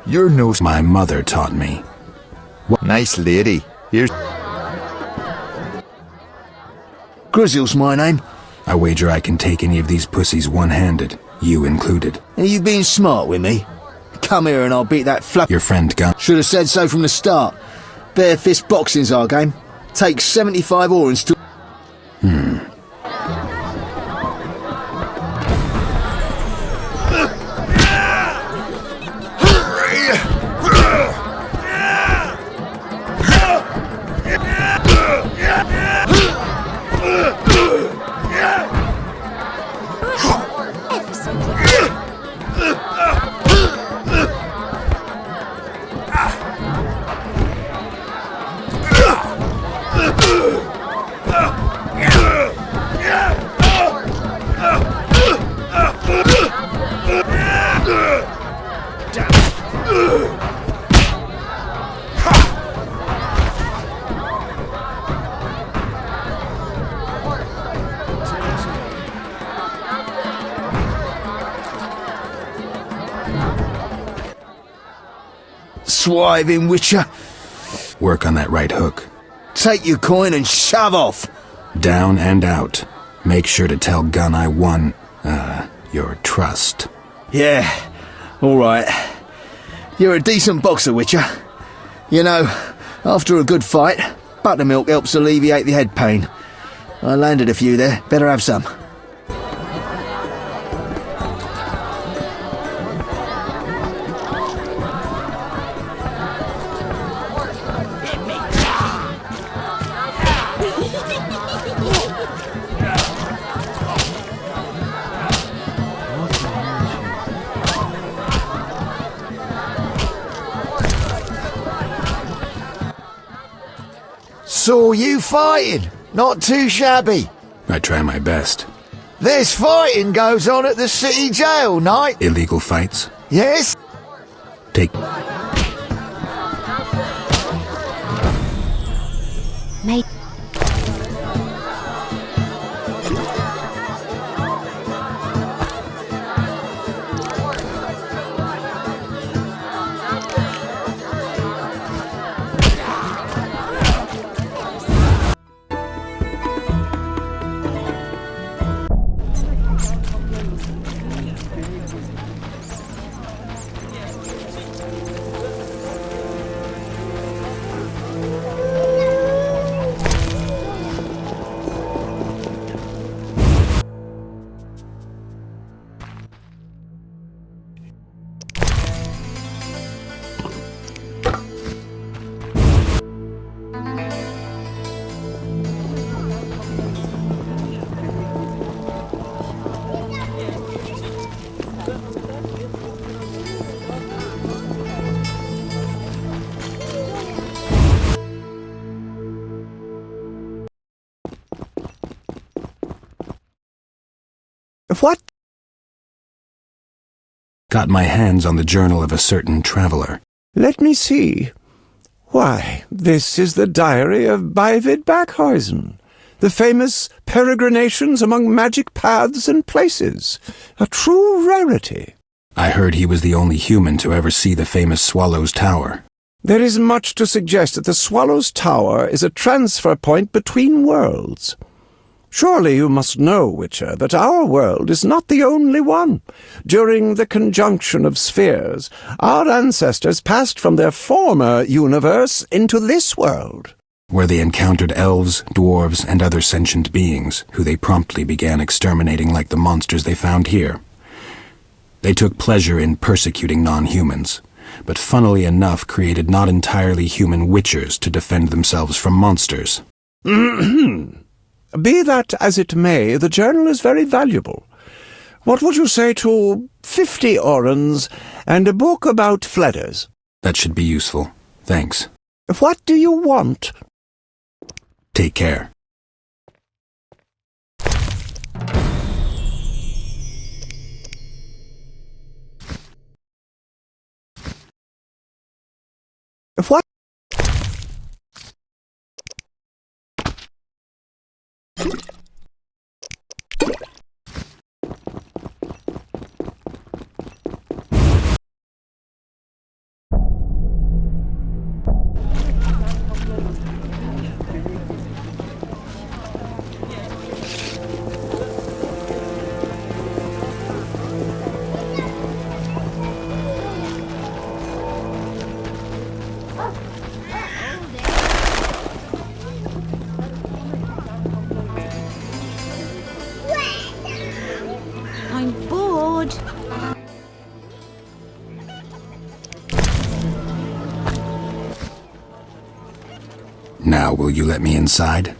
your nose.
My mother taught me.
Nice lady. Here's
Grizzle's my name.
I wager I can take any of these pussies one-handed, you included.
Are you being smart with me? Come here and I'll beat that fluff.
Your friend Gun.
Should have said so from the start. Bare fist boxing's our game. Takes 75 orens to... Swiving witcher.
Work on that right hook.
Take your coin and shove off.
Down and out. Make sure to tell Gunn I won, your trust.
Yeah, alright. You're a decent boxer, Witcher. You know, after a good fight, buttermilk helps alleviate the head pain. I landed a few there. Better have some.
Saw you fighting. Not too shabby.
I try my best.
This fighting goes on at the city jail, Knight.
Illegal fights?
Yes?
Take...
Mate.
What?
Got my hands on the journal of a certain traveler.
Let me see. Why, this is the diary of Beivid Backhuizen, the famous peregrinations among magic paths and places. A true rarity.
I heard he was the only human to ever see the famous Swallow's Tower.
There is much to suggest that the Swallow's Tower is a transfer point between worlds. Surely you must know, Witcher, that our world is not the only one. During the conjunction of spheres, our ancestors passed from their former universe into this world,
where they encountered elves, dwarves, and other sentient beings, who they promptly began exterminating like the monsters they found here. They took pleasure in persecuting non-humans, but funnily enough created not entirely human witchers to defend themselves from monsters.
Be that as it may, the journal is very valuable. What would you say to 50 orens and a book about fledders?
That should be useful. Thanks.
What do you want?
Take care.
What?
Now, will you let me inside?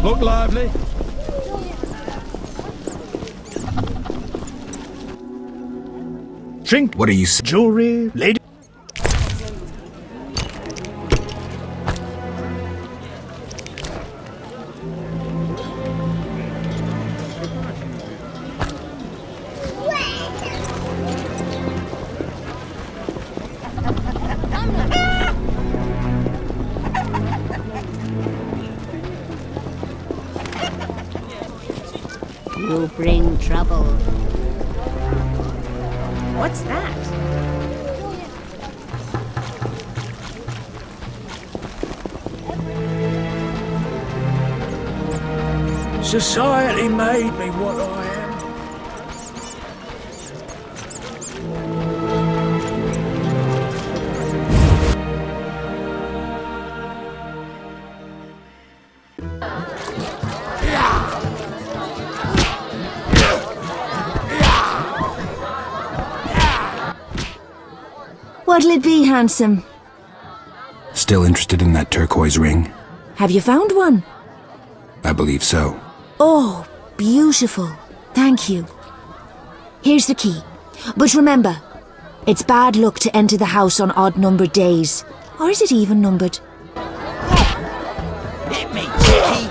Look lively.
Drink. What are you?
Jewelry, lady.
You bring trouble.
What's that?
Society made me what I am.
What'll it be, handsome?
Still interested in that turquoise ring?
Have you found one?
I believe so.
Oh, beautiful. Thank you. Here's the key. But remember, it's bad luck to enter the house on odd-numbered days. Or is it even-numbered?
Hit me, Chicky.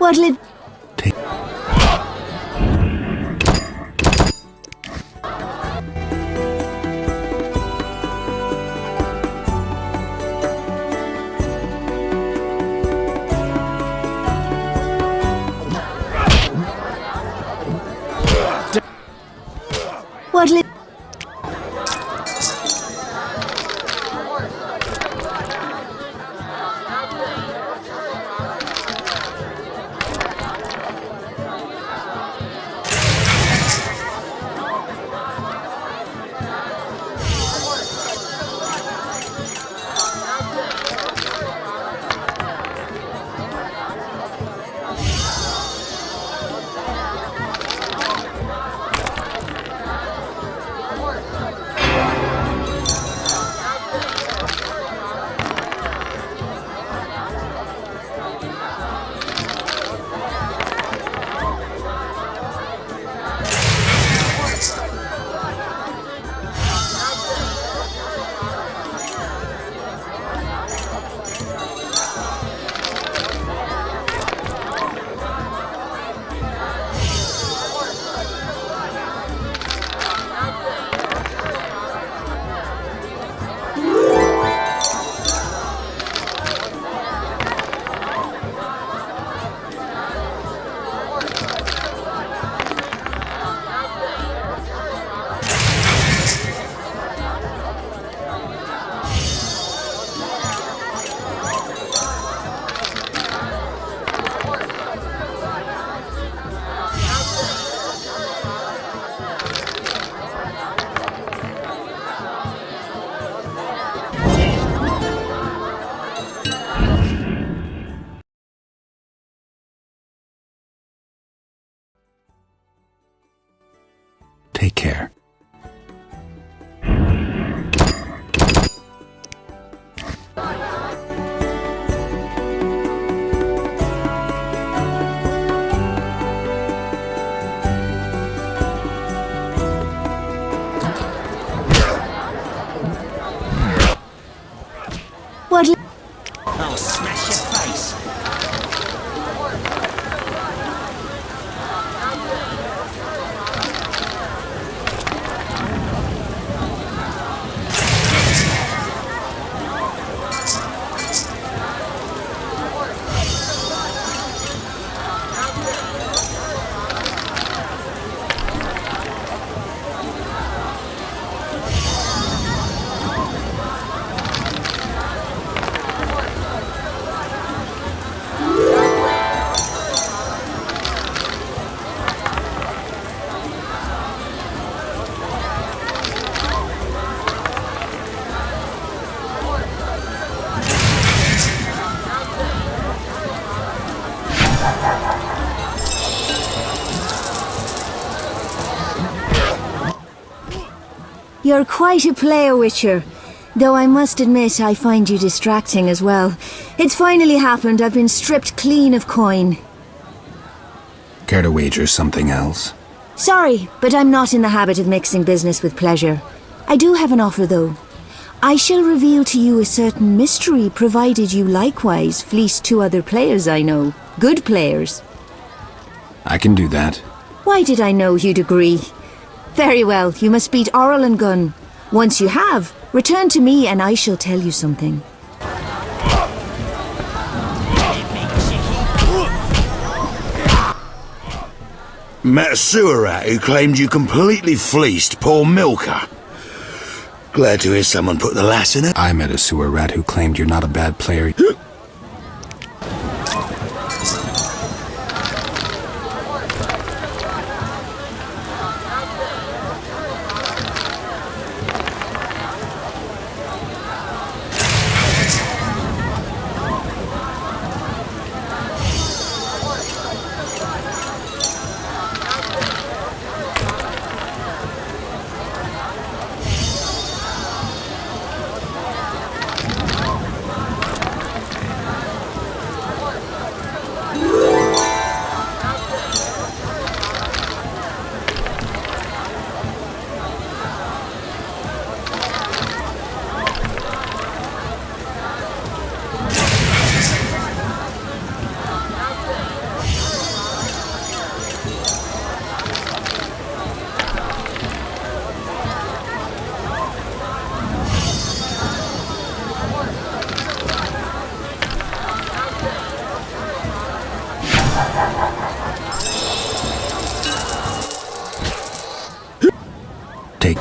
What'll it... What'll it...
Take care.
What'll...
I'll smash your face.
You're quite a player, Witcher. Though I must admit I find you distracting as well. It's finally happened. I've been stripped clean of coin.
Care to wager something else?
Sorry, but I'm not in the habit of mixing business with pleasure. I do have an offer, though. I shall reveal to you a certain mystery, provided you likewise fleece 2 other players I know. Good players.
I can do that.
Why did I know you'd agree? Very well, you must beat Oral and Gun. Once you have, return to me and I shall tell you something.
Met a sewer rat who claimed you completely fleeced poor Milker. Glad to hear someone put the lass in it.
I met a sewer rat who claimed you're not a bad player. Take...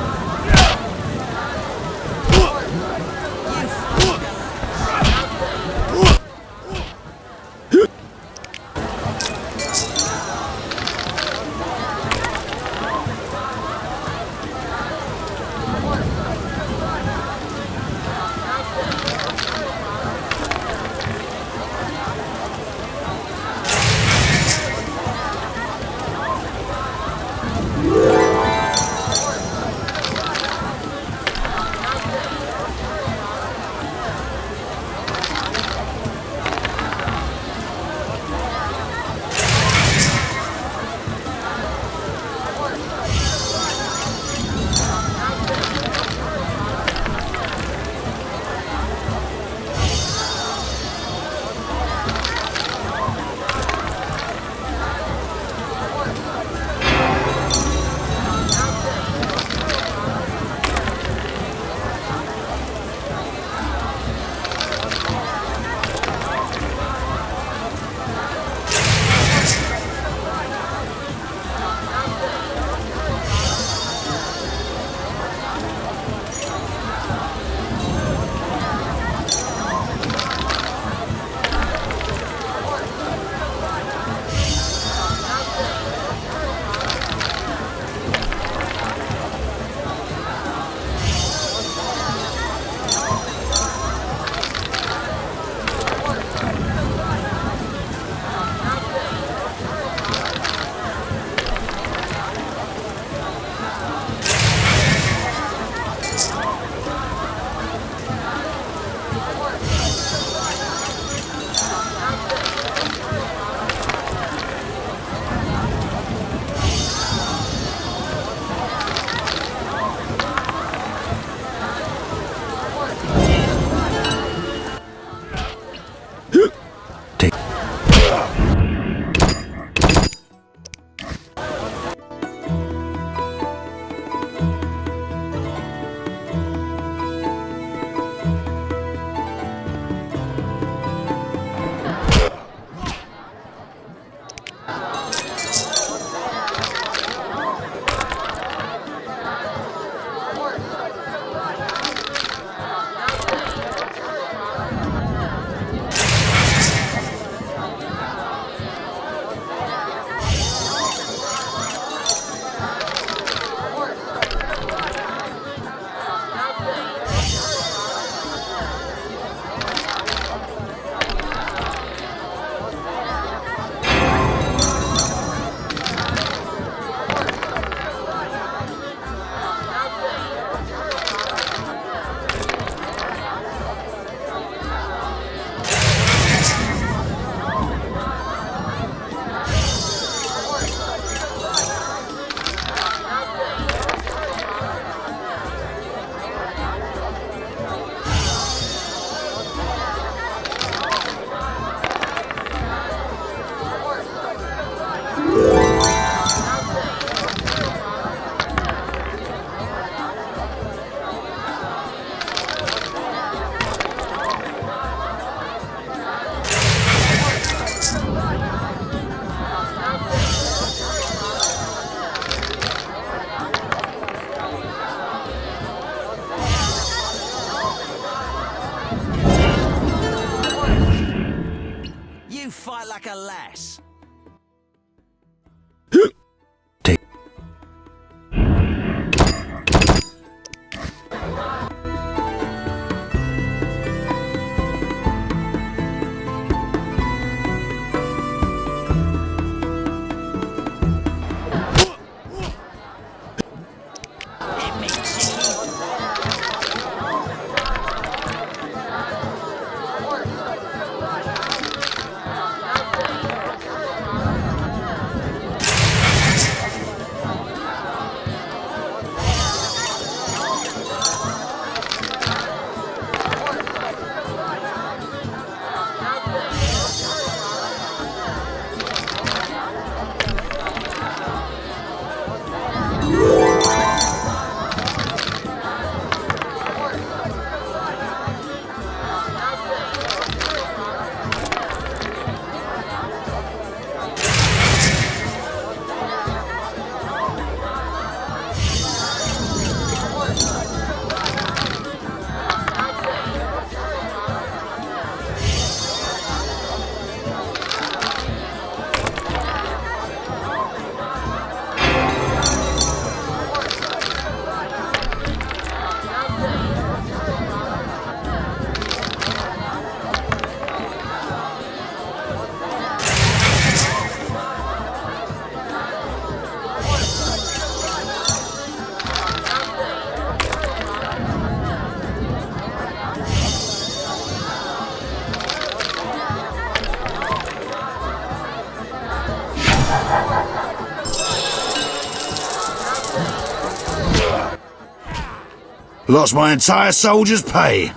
Lost my entire soldier's pay.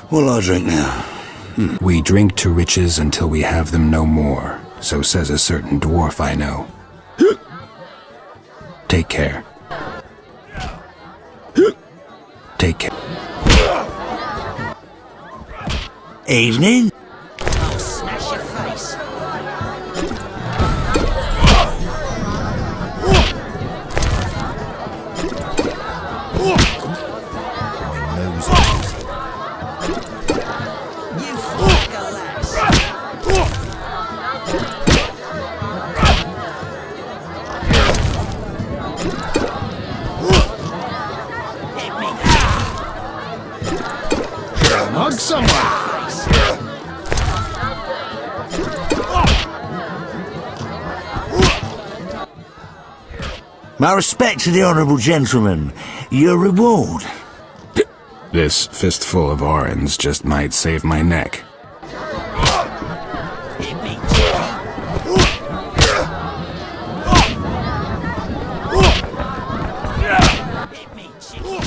What'll I drink now?
We drink to riches until we have them no more, so says a certain dwarf I know. Take care. Take care.
Evening.
I'll smash your face. You fucking lass. Hit me.
Mug somewhere.
My respect to the honourable gentleman. Your reward.
This fistful of orange just might save my neck.
Hit me. Hit me, chicken.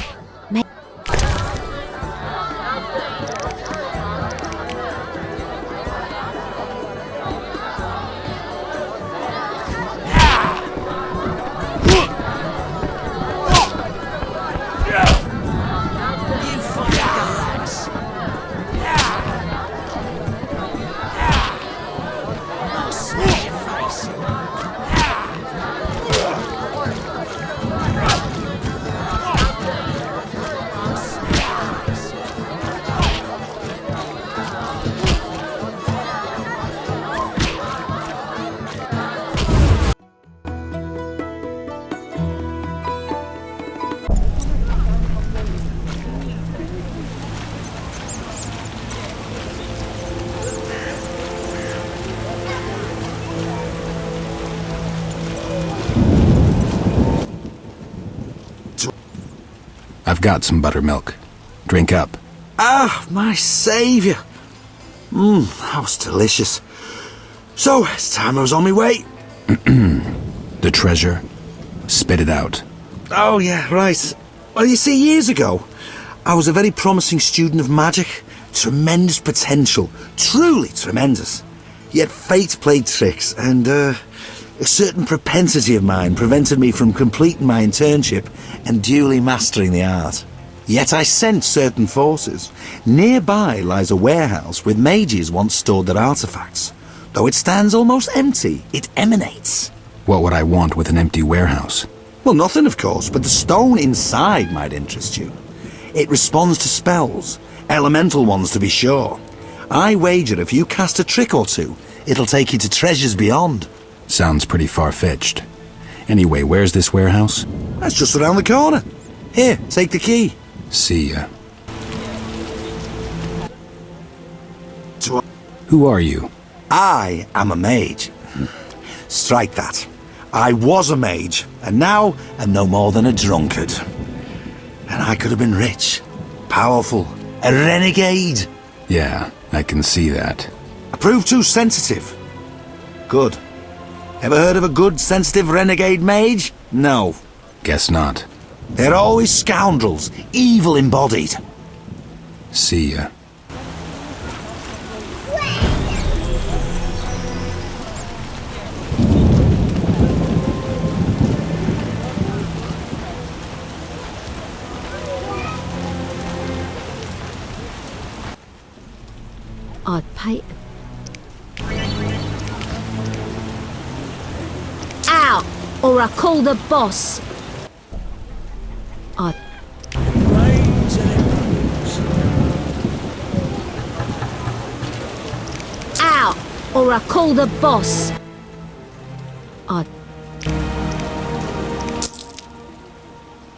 You fucking lass. I'll smash your face.
I've got some buttermilk. Drink up.
Ah, my saviour. That was delicious. So, it's time I was on my way.
The treasure? Spit it out.
Oh, yeah, right. Well, you see, years ago, I was a very promising student of magic. Tremendous potential. Truly tremendous. Yet fate played tricks, and a certain propensity of mine prevented me from completing my internship and duly mastering the art. Yet I sent certain forces. Nearby lies a warehouse with mages once stored their artifacts. Though it stands almost empty, it emanates.
What would I want with an empty warehouse?
Well, nothing, of course, but the stone inside might interest you. It responds to spells, elemental ones to be sure. I wager if you cast a trick or two, it'll take you to treasures beyond.
Sounds pretty far-fetched. Anyway, where's this warehouse?
That's just around the corner. Here, take the key.
See ya. Who are you?
I am a mage. Strike that. I was a mage, and now am no more than a drunkard. And I could have been rich, powerful, a renegade.
Yeah, I can see that.
I proved too sensitive. Good. Ever heard of a good, sensitive renegade mage? No.
Guess not.
They're always scoundrels, evil embodied.
See ya.
I'd pay... Out! Or I call the boss! I'd... Out! Or I call the boss!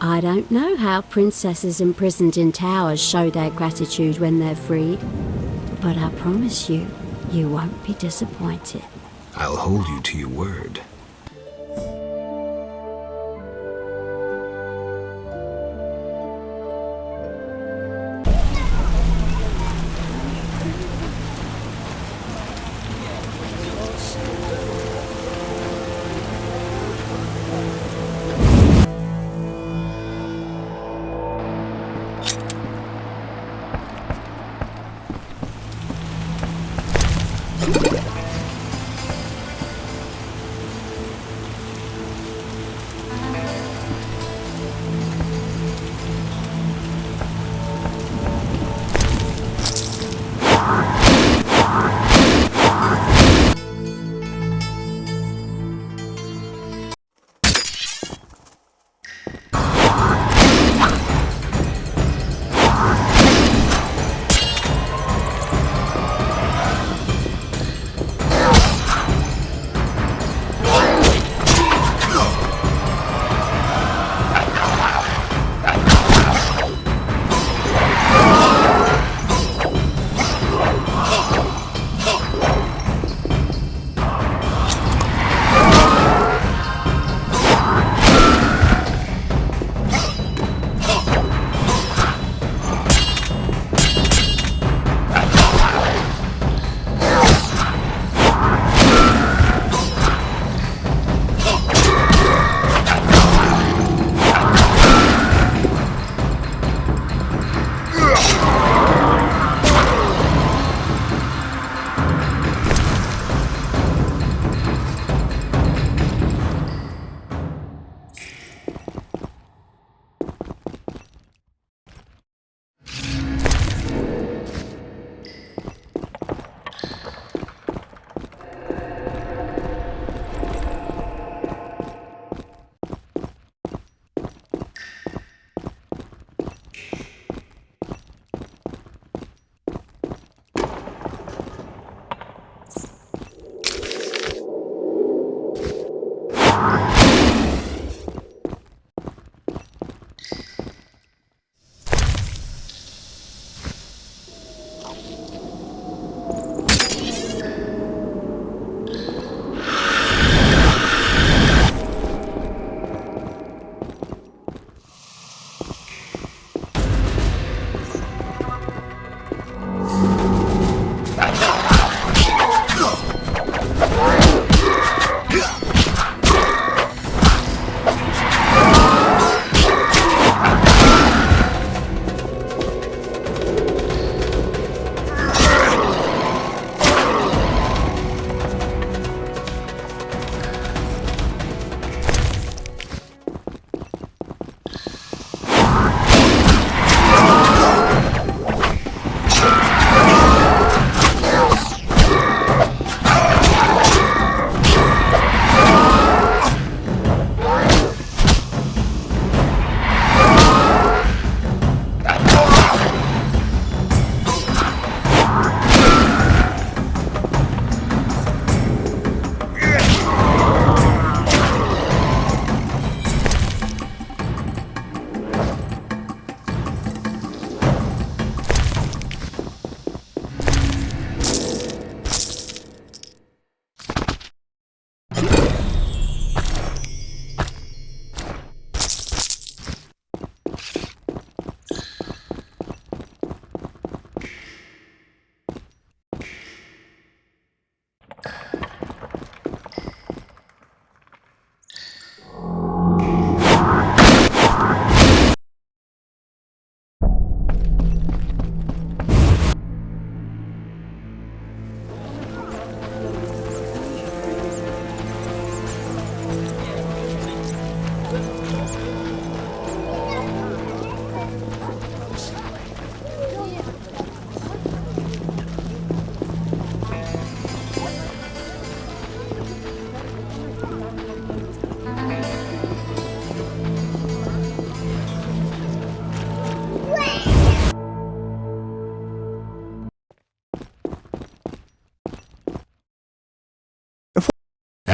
I don't know how princesses imprisoned in towers show their gratitude when they're freed. But I promise you, you won't be disappointed.
I'll hold you to your word.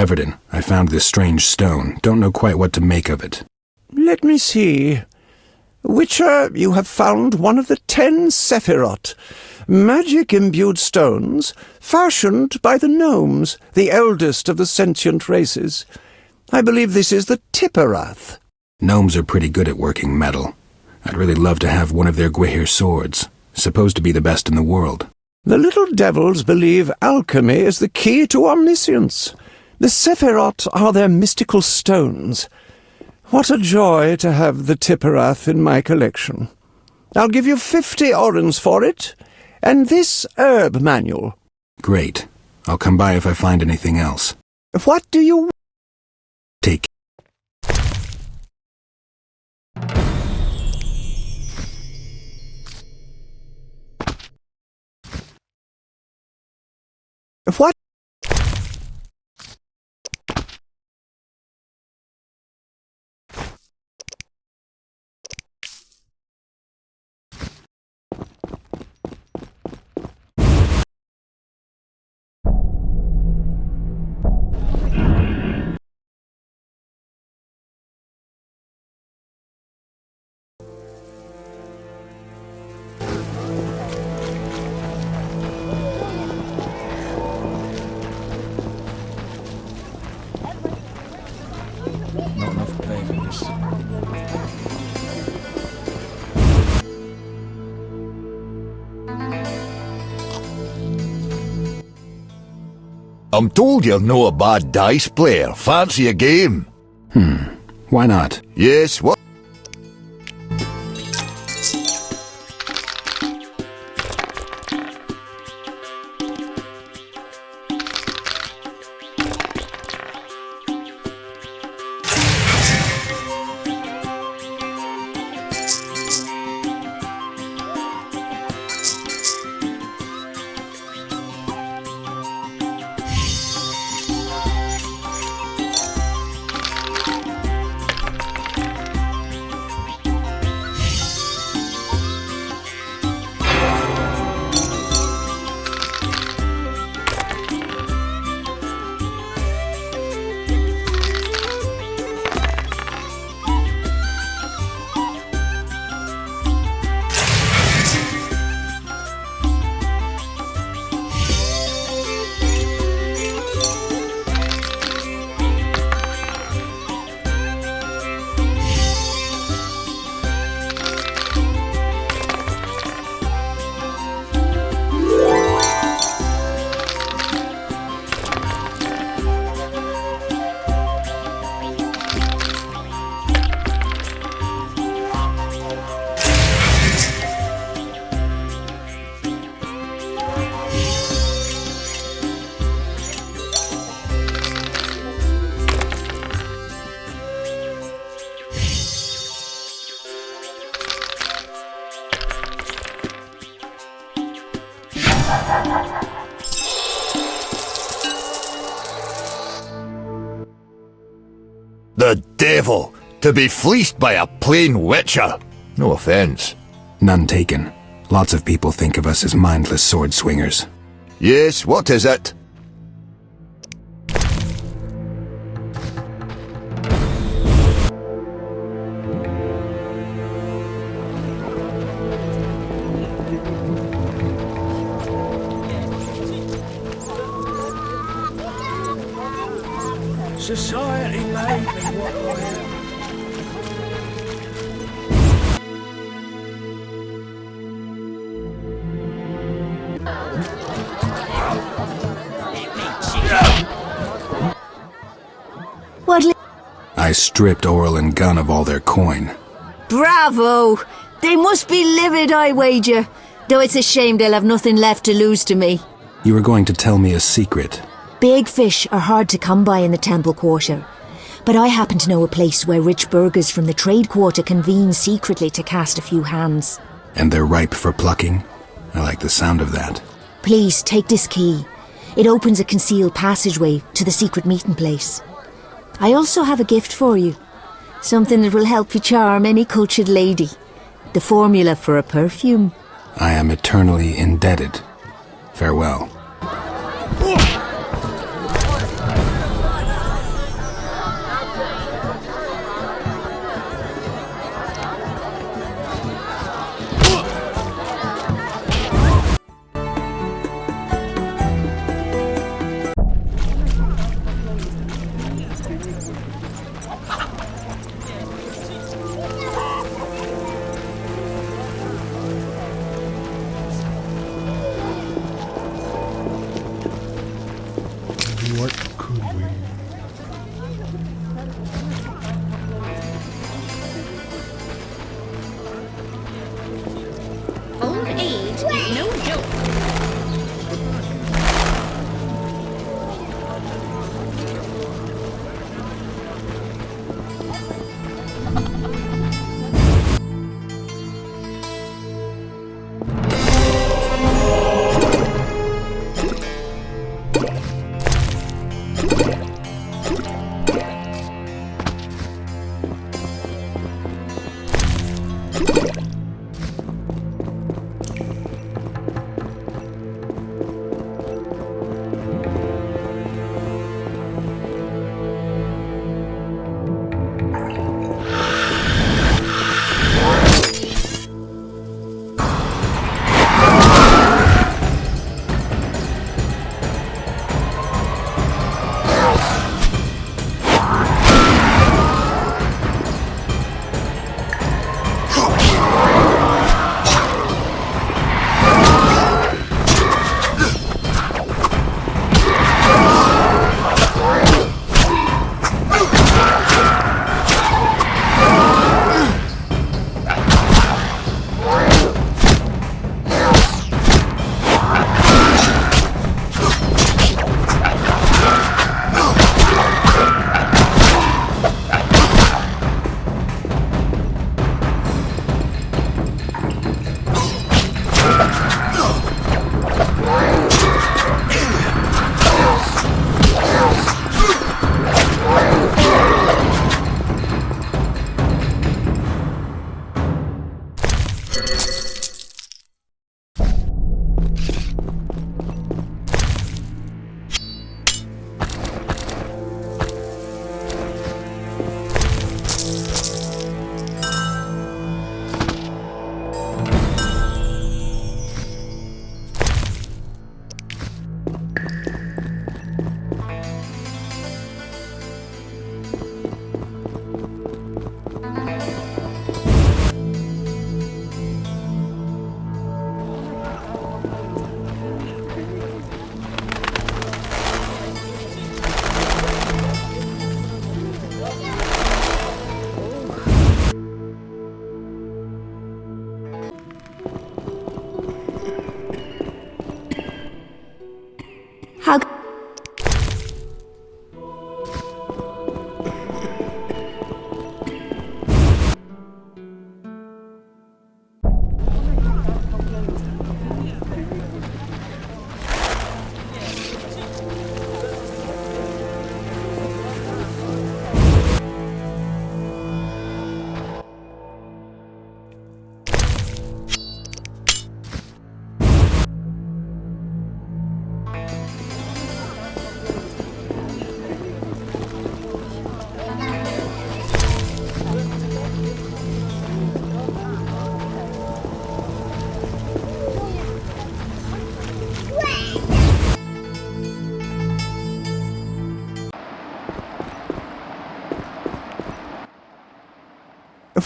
Everton, I found this strange stone. Don't know quite what to make of it.
Let me see. Witcher, you have found one of the 10 Sephiroth, magic-imbued stones, fashioned by the gnomes, the eldest of the sentient races. I believe this is the Tipperath.
Gnomes are pretty good at working metal. I'd really love to have one of their Gwihir swords, supposed to be the best in the world.
The little devils believe alchemy is the key to omniscience. The Sephiroth are their mystical stones. What a joy to have the Tipperath in my collection. I'll give you 50 orens for it, and this herb manual.
Great. I'll come by if I find anything else.
What do you...
Take.
What?
Not enough pay for this.
I'm told you're no a bad dice player. Fancy a game?
Why not?
Yes, what? The devil! To be fleeced by a plain witcher! No offence.
None taken. Lots of people think of us as mindless sword swingers.
Yes, what is it?
Society made me what I am.
What?
I stripped Oral and Gun of all their coin.
Bravo! They must be livid, I wager. Though it's a shame they'll have nothing left to lose to me.
You were going to tell me a secret.
Big fish are hard to come by in the Temple Quarter. But I happen to know a place where rich burghers from the Trade Quarter convene secretly to cast a few hands.
And they're ripe for plucking? I like the sound of that.
Please, take this key. It opens a concealed passageway to the secret meeting place. I also have a gift for you. Something that will help you charm any cultured lady. The formula for a perfume.
I am eternally indebted. Farewell.
How...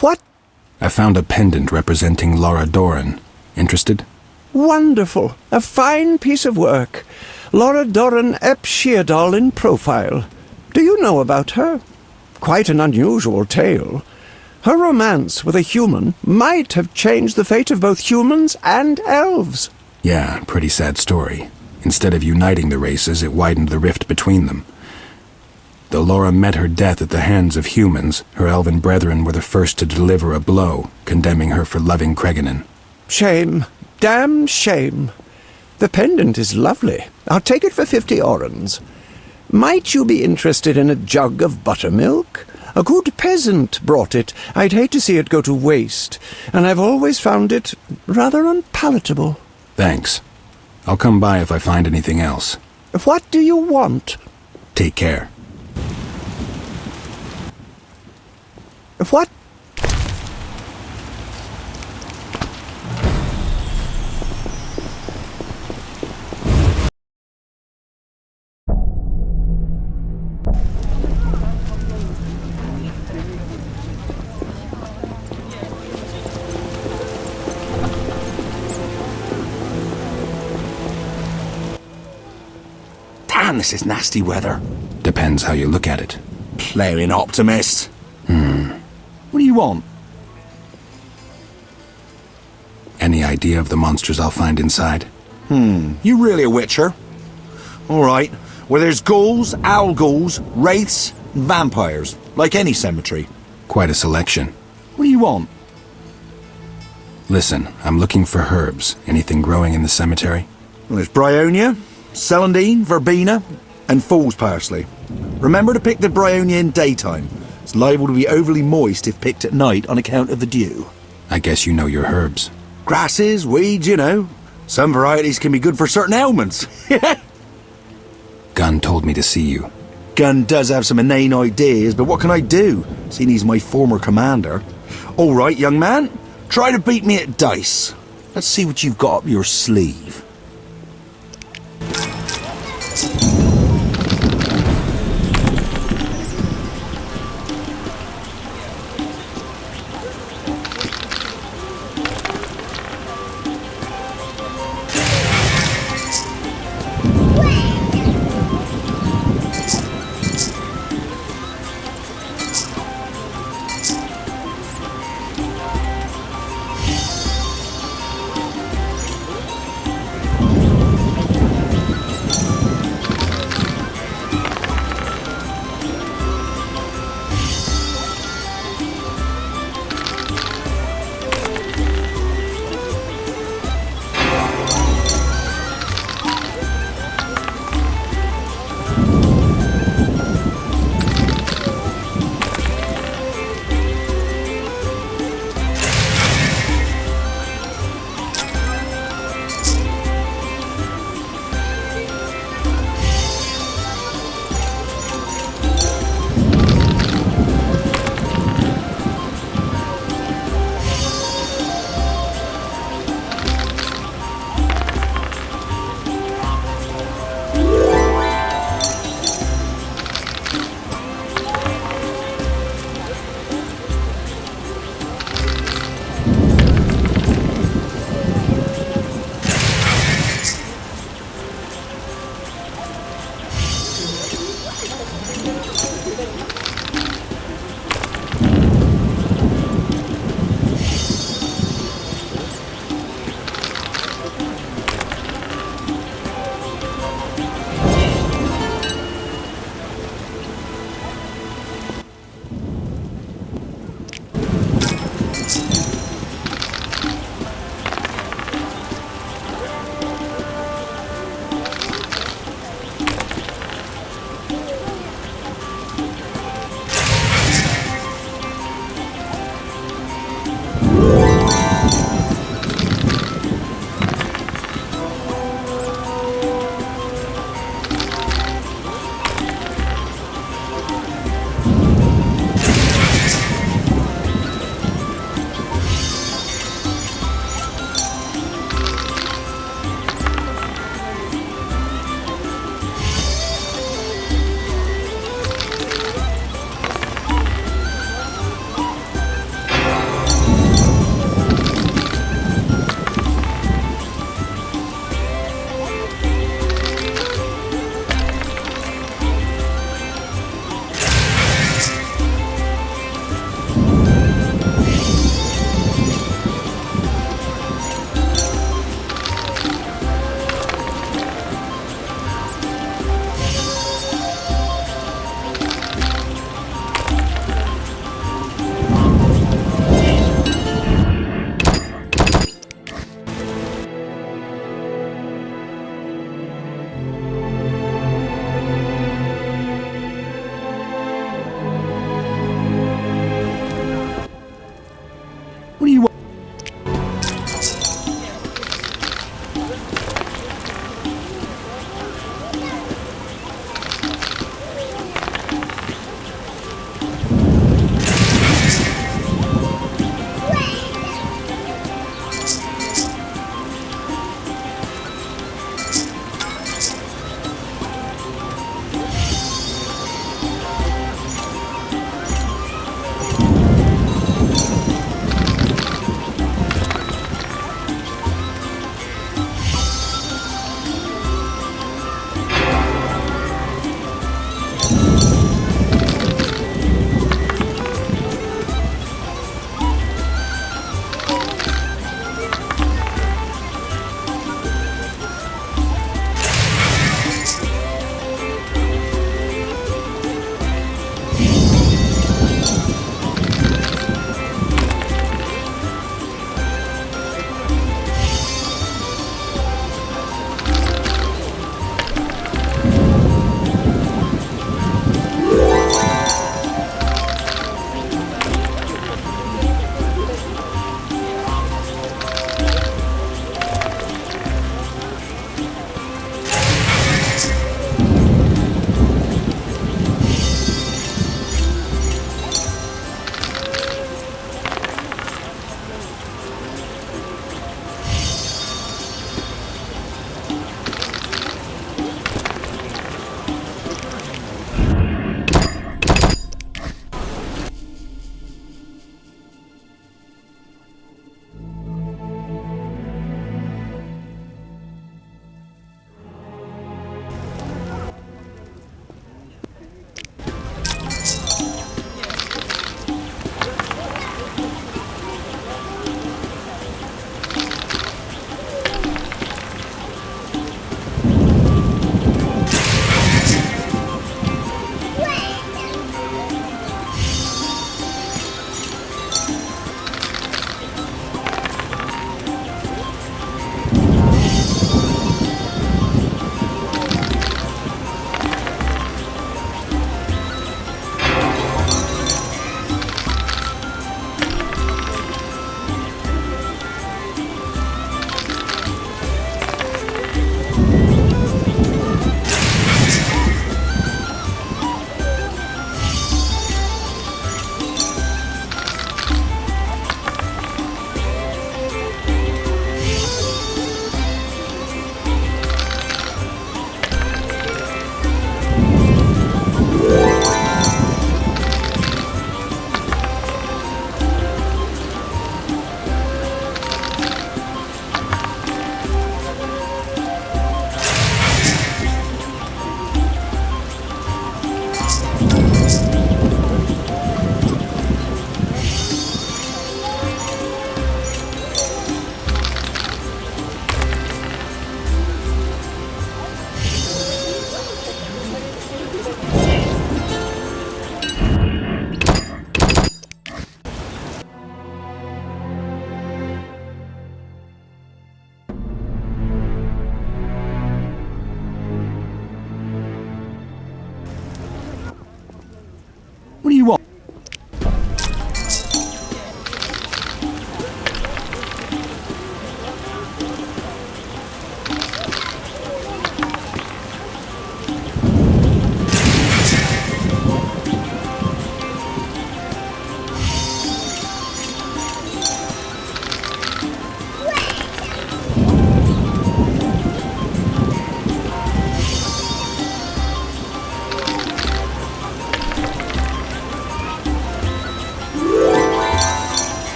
What?
I found a pendant representing Laura Doran. Interested?
Wonderful. A fine piece of work. Laura Doran ep Sheardal in profile. Do you know about her? Quite an unusual tale. Her romance with a human might have changed the fate of both humans and elves.
Yeah, pretty sad story. Instead of uniting the races, it widened the rift between them. Though Laura met her death at the hands of humans, her elven brethren were the first to deliver a blow, condemning her for loving Creganan.
Shame. Damn shame. The pendant is lovely. I'll take it for 50 orens. Might you be interested in a jug of buttermilk? A good peasant brought it. I'd hate to see it go to waste, and I've always found it rather unpalatable.
Thanks. I'll come by if I find anything else.
What do you want?
Take care.
What?
Damn, this is nasty weather.
Depends how you look at it.
Playing optimist. What do you want?
Any idea of the monsters I'll find inside?
You really a witcher? Alright, well there's ghouls, owl ghouls, wraiths, and vampires, like any cemetery.
Quite a selection.
What do you want?
Listen, I'm looking for herbs. Anything growing in the cemetery?
Well, there's bryonia, celandine, verbena, and fool's parsley. Remember to pick the bryonia in daytime. It's liable to be overly moist if picked at night on account of the dew.
I guess you know your herbs.
Grasses, weeds, you know. Some varieties can be good for certain ailments.
Gunn told me to see you.
Gunn does have some inane ideas, but what can I do, seeing he's my former commander? All right, young man, try to beat me at dice. Let's see what you've got up your sleeve.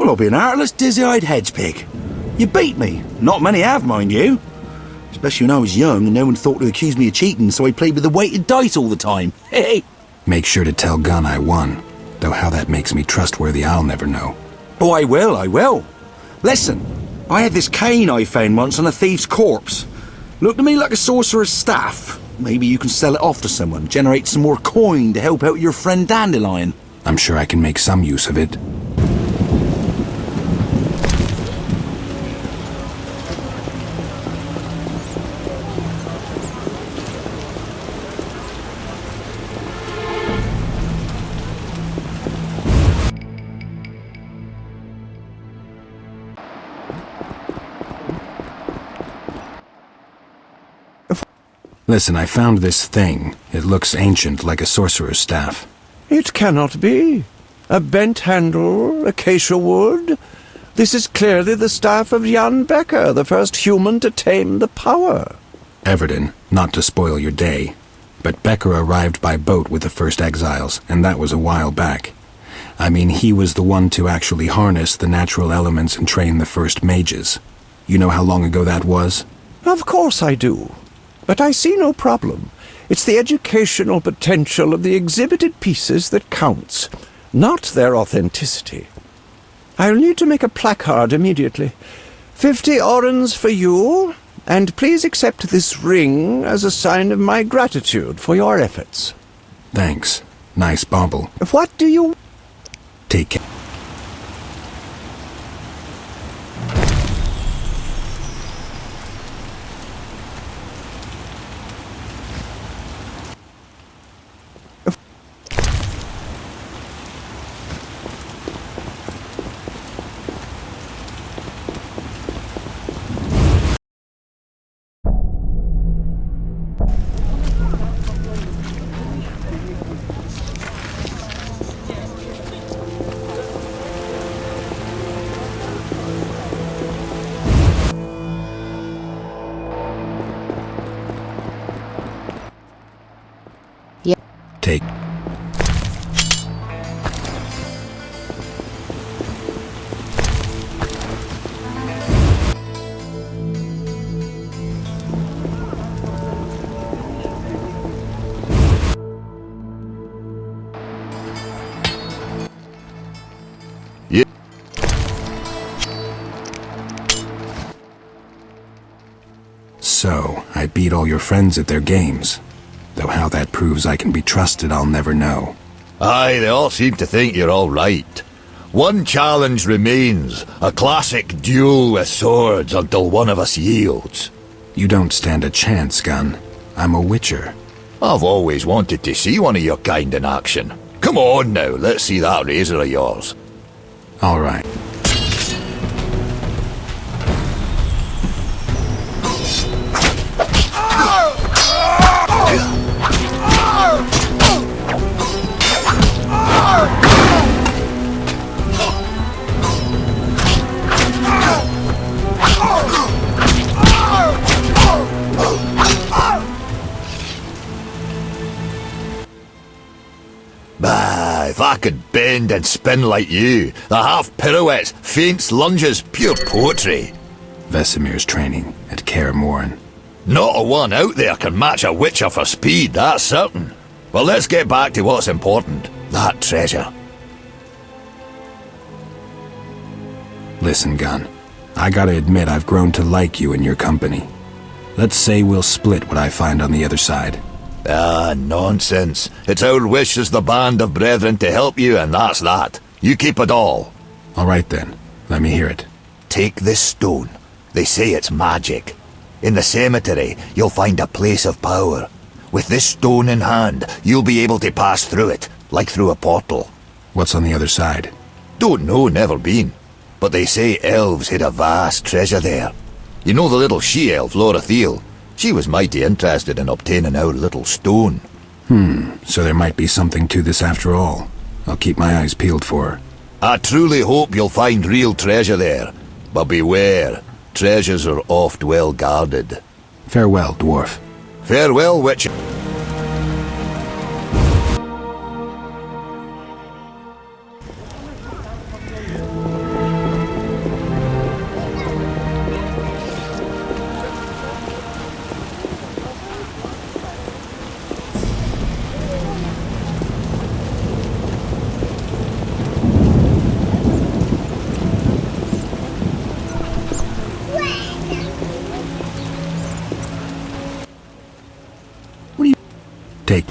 Well, I'll be an heartless, dizzy-eyed hedge pig. You beat me. Not many have, mind you. Especially when I was young and no one thought to accuse me of cheating, so I played with the weighted dice all the time. Hey!
Make sure to tell Gunn I won. Though how that makes me trustworthy, I'll never know.
Oh, I will. Listen, I had this cane I found once on a thief's corpse. Looked to me like a sorcerer's staff. Maybe you can sell it off to someone, generate some more coin to help out your friend Dandelion.
I'm sure I can make some use of it. Listen, I found this thing. It looks ancient, like a sorcerer's staff.
It cannot be. A bent handle, acacia wood. This is clearly the staff of Jan Becker, the first human to tame the power.
Everton, not to spoil your day, but Becker arrived by boat with the first exiles, and that was a while back. I mean, he was the one to actually harness the natural elements and train the first mages. You know how long ago that was?
Of course I do. But I see no problem. It's the educational potential of the exhibited pieces that counts, not their authenticity. I'll need to make a placard immediately. 50 orens for you, and please accept this ring as a sign of my gratitude for your efforts.
Thanks. Nice bauble.
What do you...
Take care. Take.
Yeah.
So, I beat all your friends at their games. Though how that proves I can be trusted, I'll never know.
Aye, they all seem to think you're all right. One challenge remains, a classic duel with swords until one of us yields.
You don't stand a chance, Gunn. I'm a witcher.
I've always wanted to see one of your kind in action. Come on now, let's see that razor of yours.
All right.
Bah, if I could bend and spin like you, the half pirouettes, feints, lunges, pure poetry.
Vesemir's training at Kaer Morhen.
Not a one out there can match a witcher for speed, that's certain. But let's get back to what's important, that treasure.
Listen, Gunn. I gotta admit I've grown to like you and your company. Let's say we'll split what I find on the other side.
Ah, nonsense. It's our wish as the band of brethren to help you, and that's that. You keep it all.
All right then. Let me hear it.
Take this stone. They say it's magic. In the cemetery, you'll find a place of power. With this stone in hand, you'll be able to pass through it, like through a portal.
What's on the other side?
Don't know, never been. But they say elves hid a vast treasure there. You know the little she-elf, Laura Thiel? She was mighty interested in obtaining our little stone.
So there might be something to this after all. I'll keep my eyes peeled for her.
I truly hope you'll find real treasure there. But beware, treasures are oft well guarded.
Farewell, dwarf.
Farewell, witcher.
Take.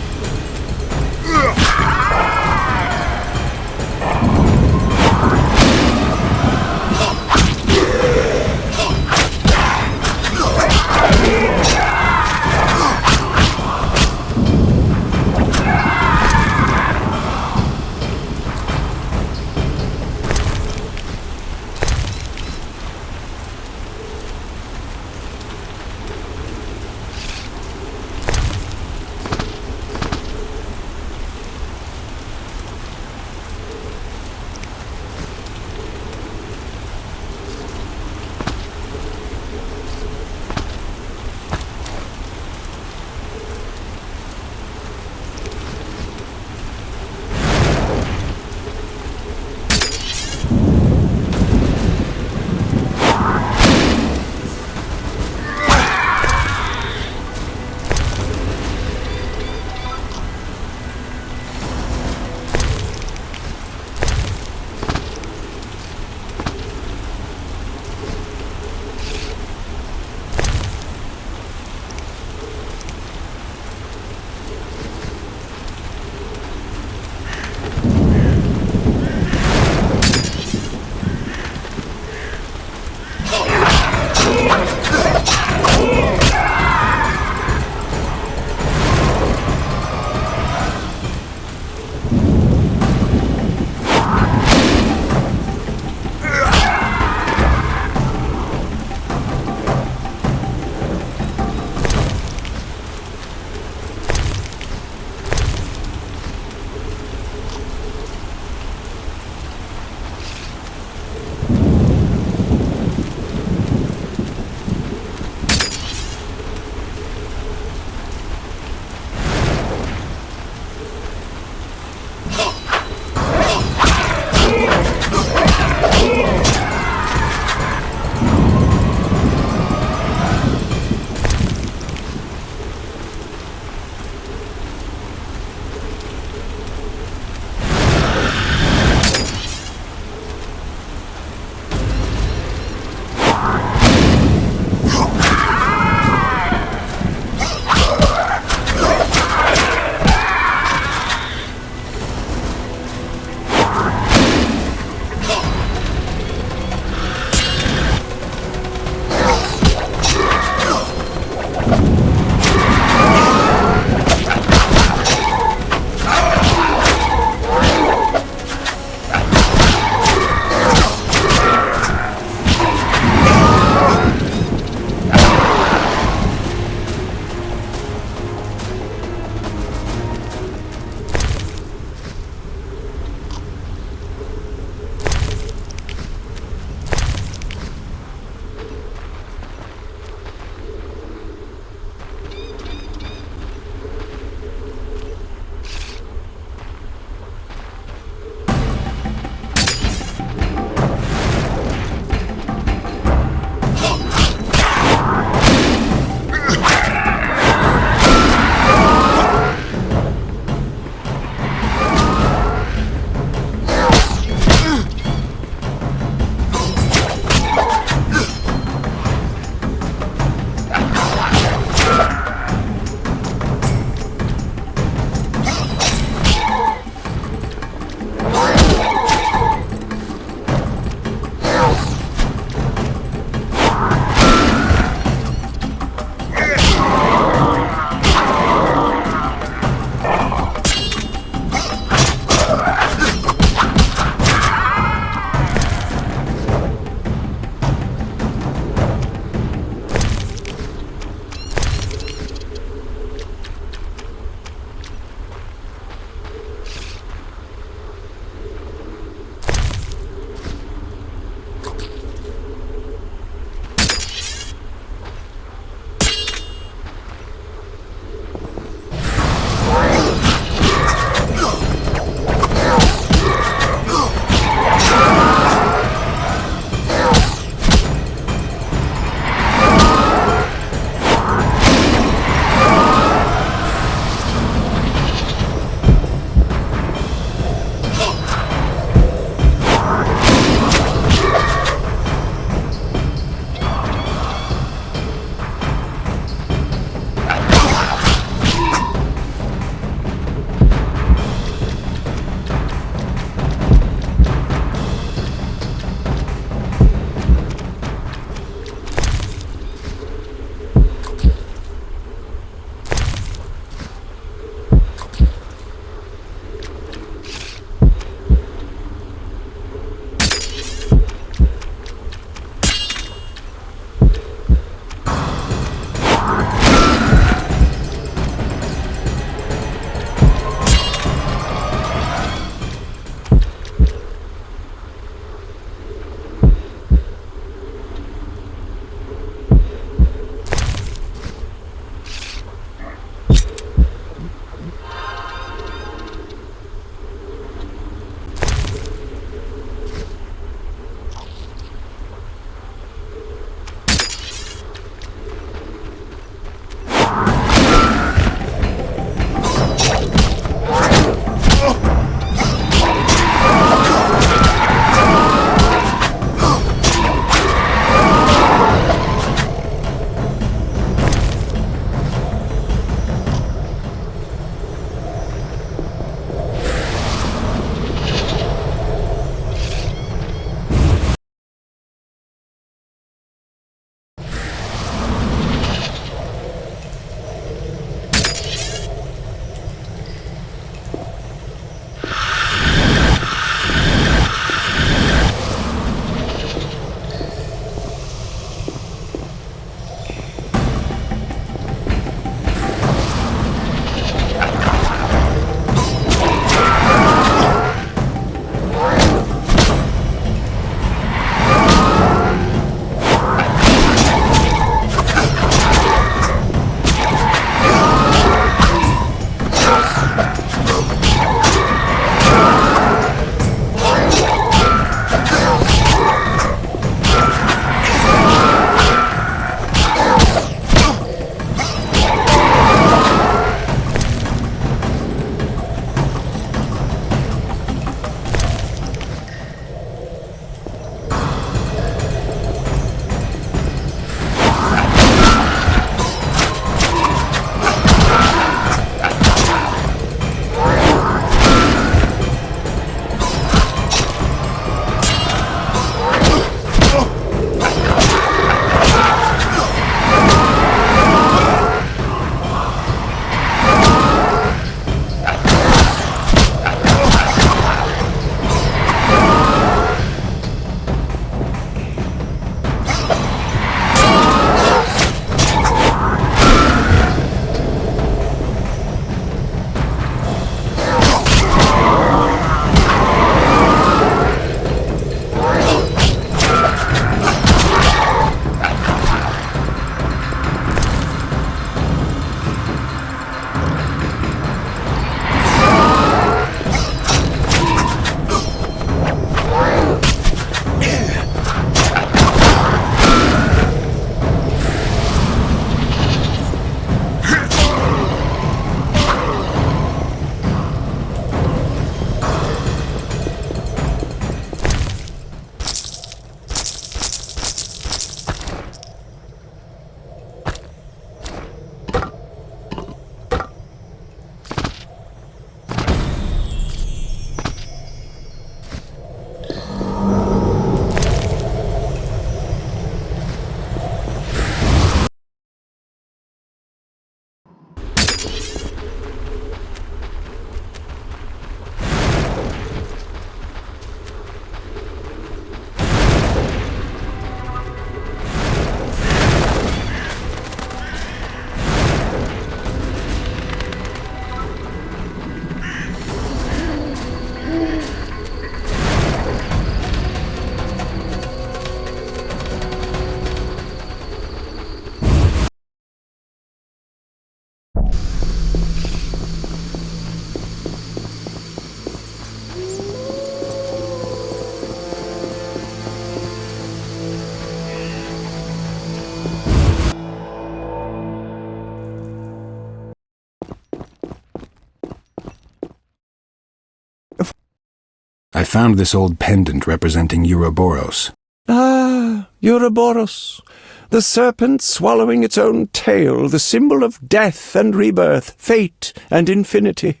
found this old pendant representing Ouroboros.
Ah, Ouroboros. The serpent swallowing its own tail, the symbol of death and rebirth, fate and infinity.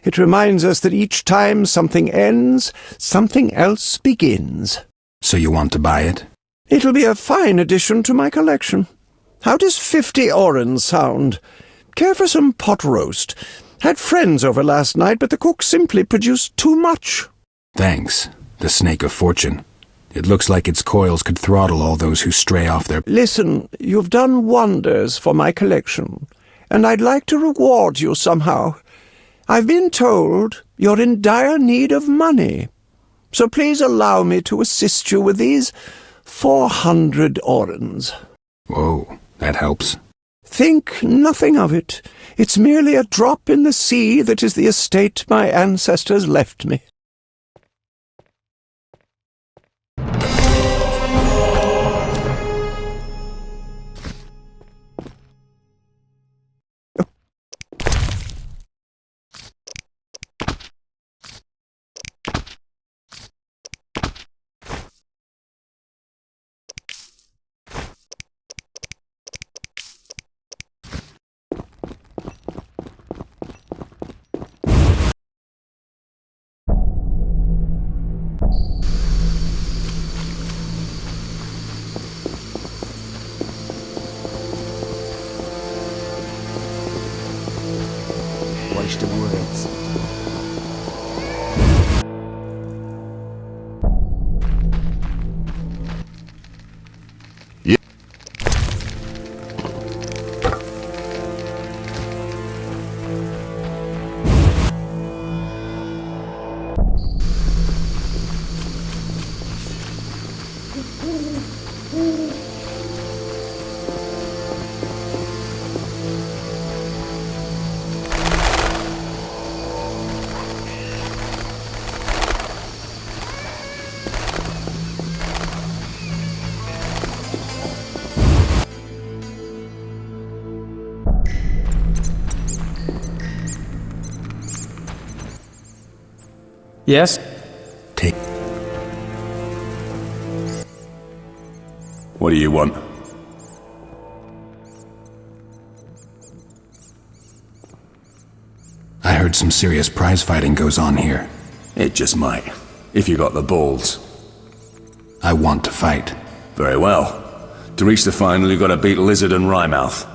It reminds us that each time something ends, something else begins.
So you want to buy it?
It'll be a fine addition to my collection. How does 50 orens sound? Care for some pot roast? Had friends over last night, but the cook simply produced too much.
Thanks, the snake of fortune. It looks like its coils could throttle all those who stray off their...
Listen, you've done wonders for my collection, and I'd like to reward you somehow. I've been told you're in dire need of money, so please allow me to assist you with these 400 orens.
Whoa, that helps.
Think nothing of it. It's merely a drop in the sea that is the estate my ancestors left me.
Waste of words.
Yes?
Take...
What do you want?
I heard some serious prize fighting goes on here.
It just might. If you got the balls.
I want to fight.
Very well. To reach the final, you've got to beat Lizard and Wrymouth.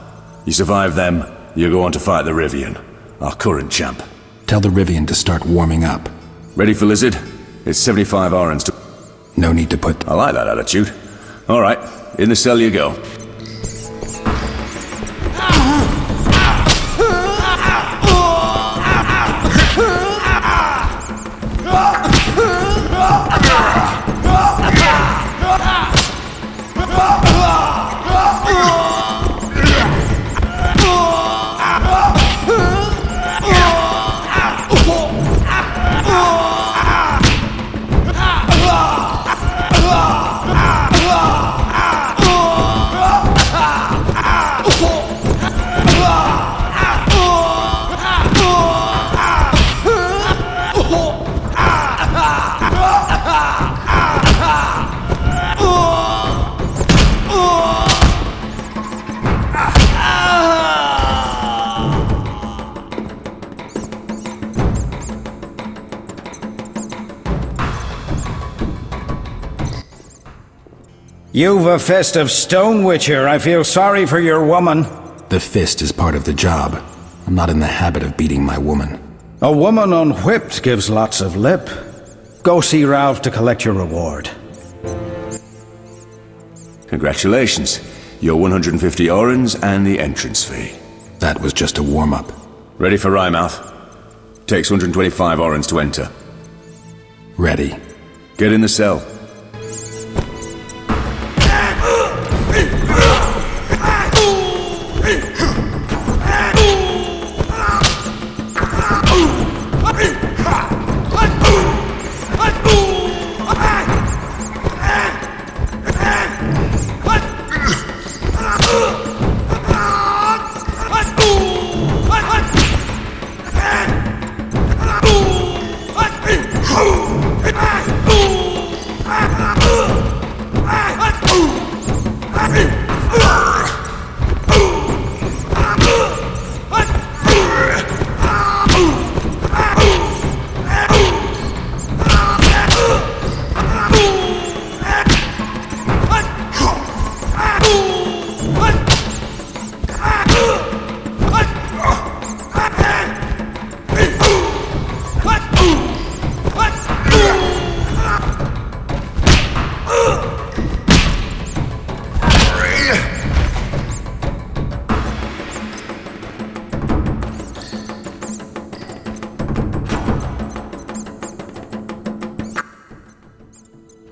You survive them, you go on to fight the Rivian, our current champ.
Tell the Rivian to start warming up.
Ready for Lizard? It's 75 orens to...
No need to put...
I like that attitude. Alright, in the cell you go.
You've a fist of stone, Witcher. I feel sorry for your woman.
The fist is part of the job. I'm not in the habit of beating my woman.
A woman unwhipped gives lots of lip. Go see Ralph to collect your reward.
Congratulations. Your 150 orens and the entrance fee.
That was just a warm-up.
Ready for Wrymouth? Takes 125 orens to enter.
Ready.
Get in the cell.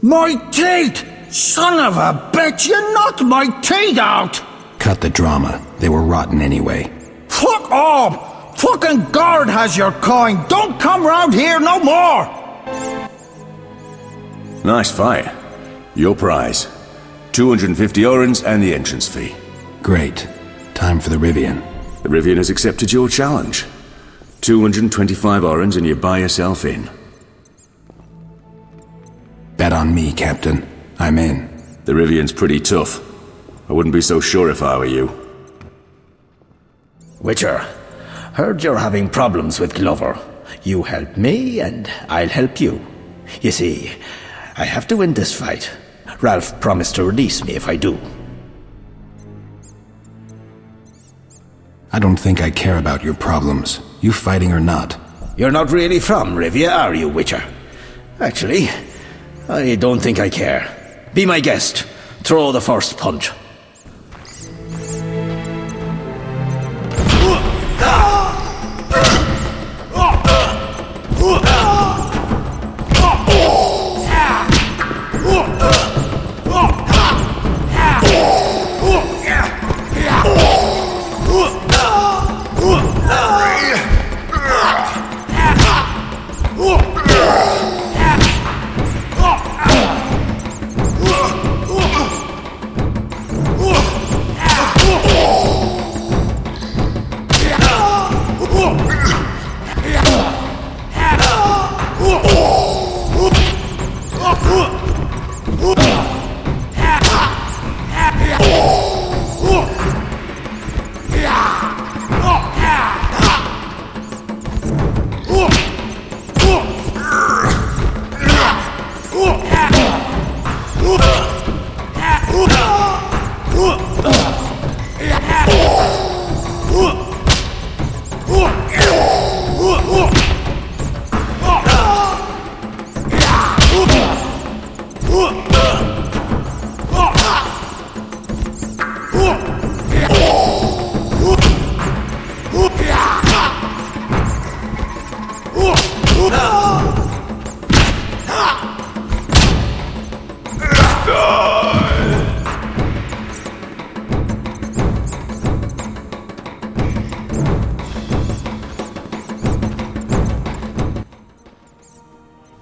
My teeth! Son of a bitch, you knocked my teeth out!
Cut the drama. They were rotten anyway.
Fuck off! Fucking guard has your coin! Don't come round here no more!
Nice fight. Your prize. 250 orens and the entrance fee.
Great. Time for the Rivian.
The Rivian has accepted your challenge. 225 orens and you buy yourself in.
Bet on me, Captain. I'm in.
The Rivian's pretty tough. I wouldn't be so sure if I were you.
Witcher, heard you're having problems with Glover. You help me, and I'll help you. You see, I have to win this fight. Ralph promised to release me if I do.
I don't think I care about your problems. You fighting or not.
You're not really from Rivia, are you, Witcher? Actually, I don't think I care. Be my guest. Throw the first punch.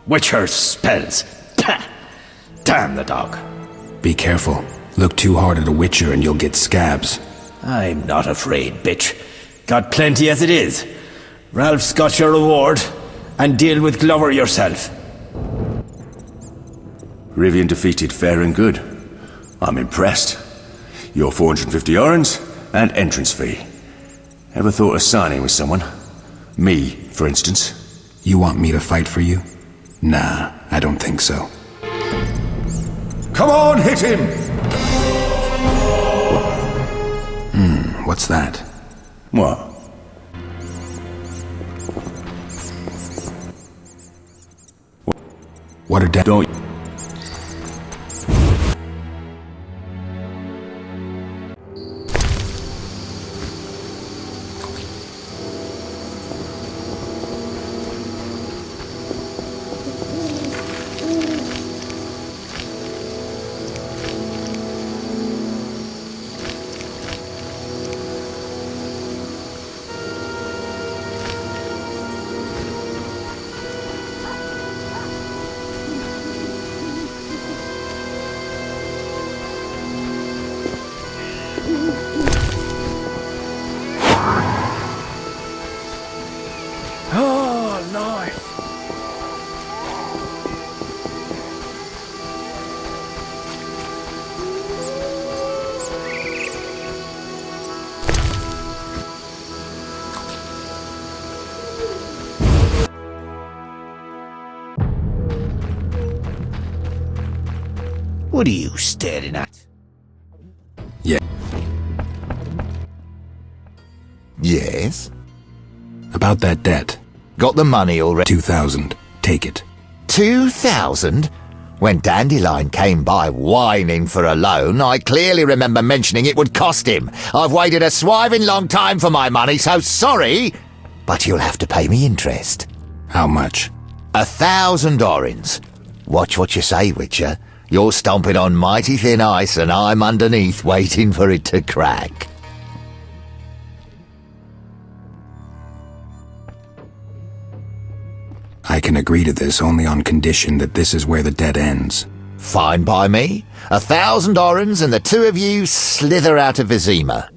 Witcher's spells. Pah! Damn the dog.
Be careful. Look too hard at a Witcher and you'll get scabs.
I'm not afraid, bitch. Got plenty as it is. Ralph's got your reward, and deal with Glover yourself.
Rivian defeated fair and good. I'm impressed. Your 450 orens and entrance fee. Ever thought of signing with someone? Me, for instance.
You want me to fight for you? Nah, I don't think so.
Come on, hit him!
What's that?
What?
What are
Don't...
What are you staring at?
Yeah.
Yes?
About that debt.
Got the money already?
2,000. Take it.
2,000? When Dandelion came by whining for a loan, I clearly remember mentioning it would cost him. I've waited a swiving long time for my money, so sorry, but you'll have to pay me interest.
How much?
1,000 orens. Watch what you say, Witcher. You're stomping on mighty thin ice and I'm underneath waiting for it to crack.
I can agree to this only on condition that this is where the dead ends.
Fine by me. 1,000 orens and the two of you slither out of Vizima.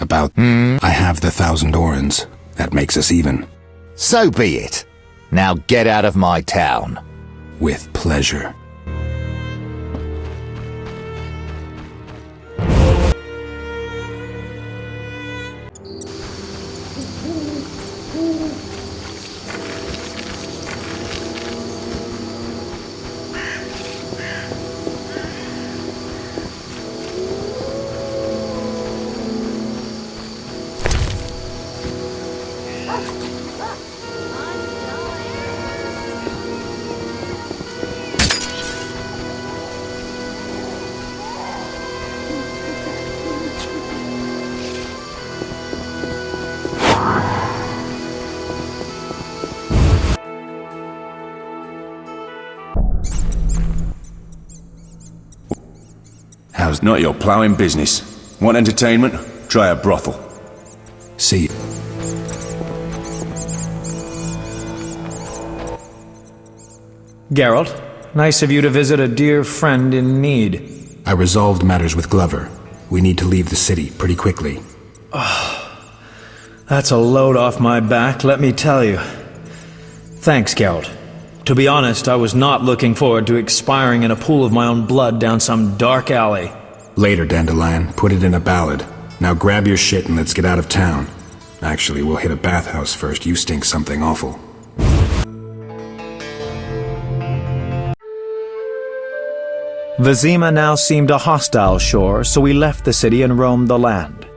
I have the 1,000 orens. That makes us even.
So be it. Now get out of my town.
With pleasure.
How's not your ploughing business? Want entertainment? Try a brothel.
See.
Geralt, nice of you to visit a dear friend in need.
I resolved matters with Glover. We need to leave the city pretty quickly.
That's a load off my back, let me tell you. Thanks, Geralt. To be honest, I was not looking forward to expiring in a pool of my own blood down some dark alley.
Later, Dandelion. Put it in a ballad. Now grab your shit and let's get out of town. Actually, we'll hit a bathhouse first. You stink something awful.
Vizima now seemed a hostile shore, so we left the city and roamed the land.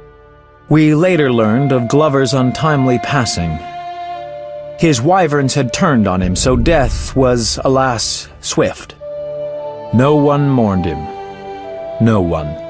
We later learned of Glover's untimely passing. His wyverns had turned on him, so death was, alas, swift. No one mourned him. No one.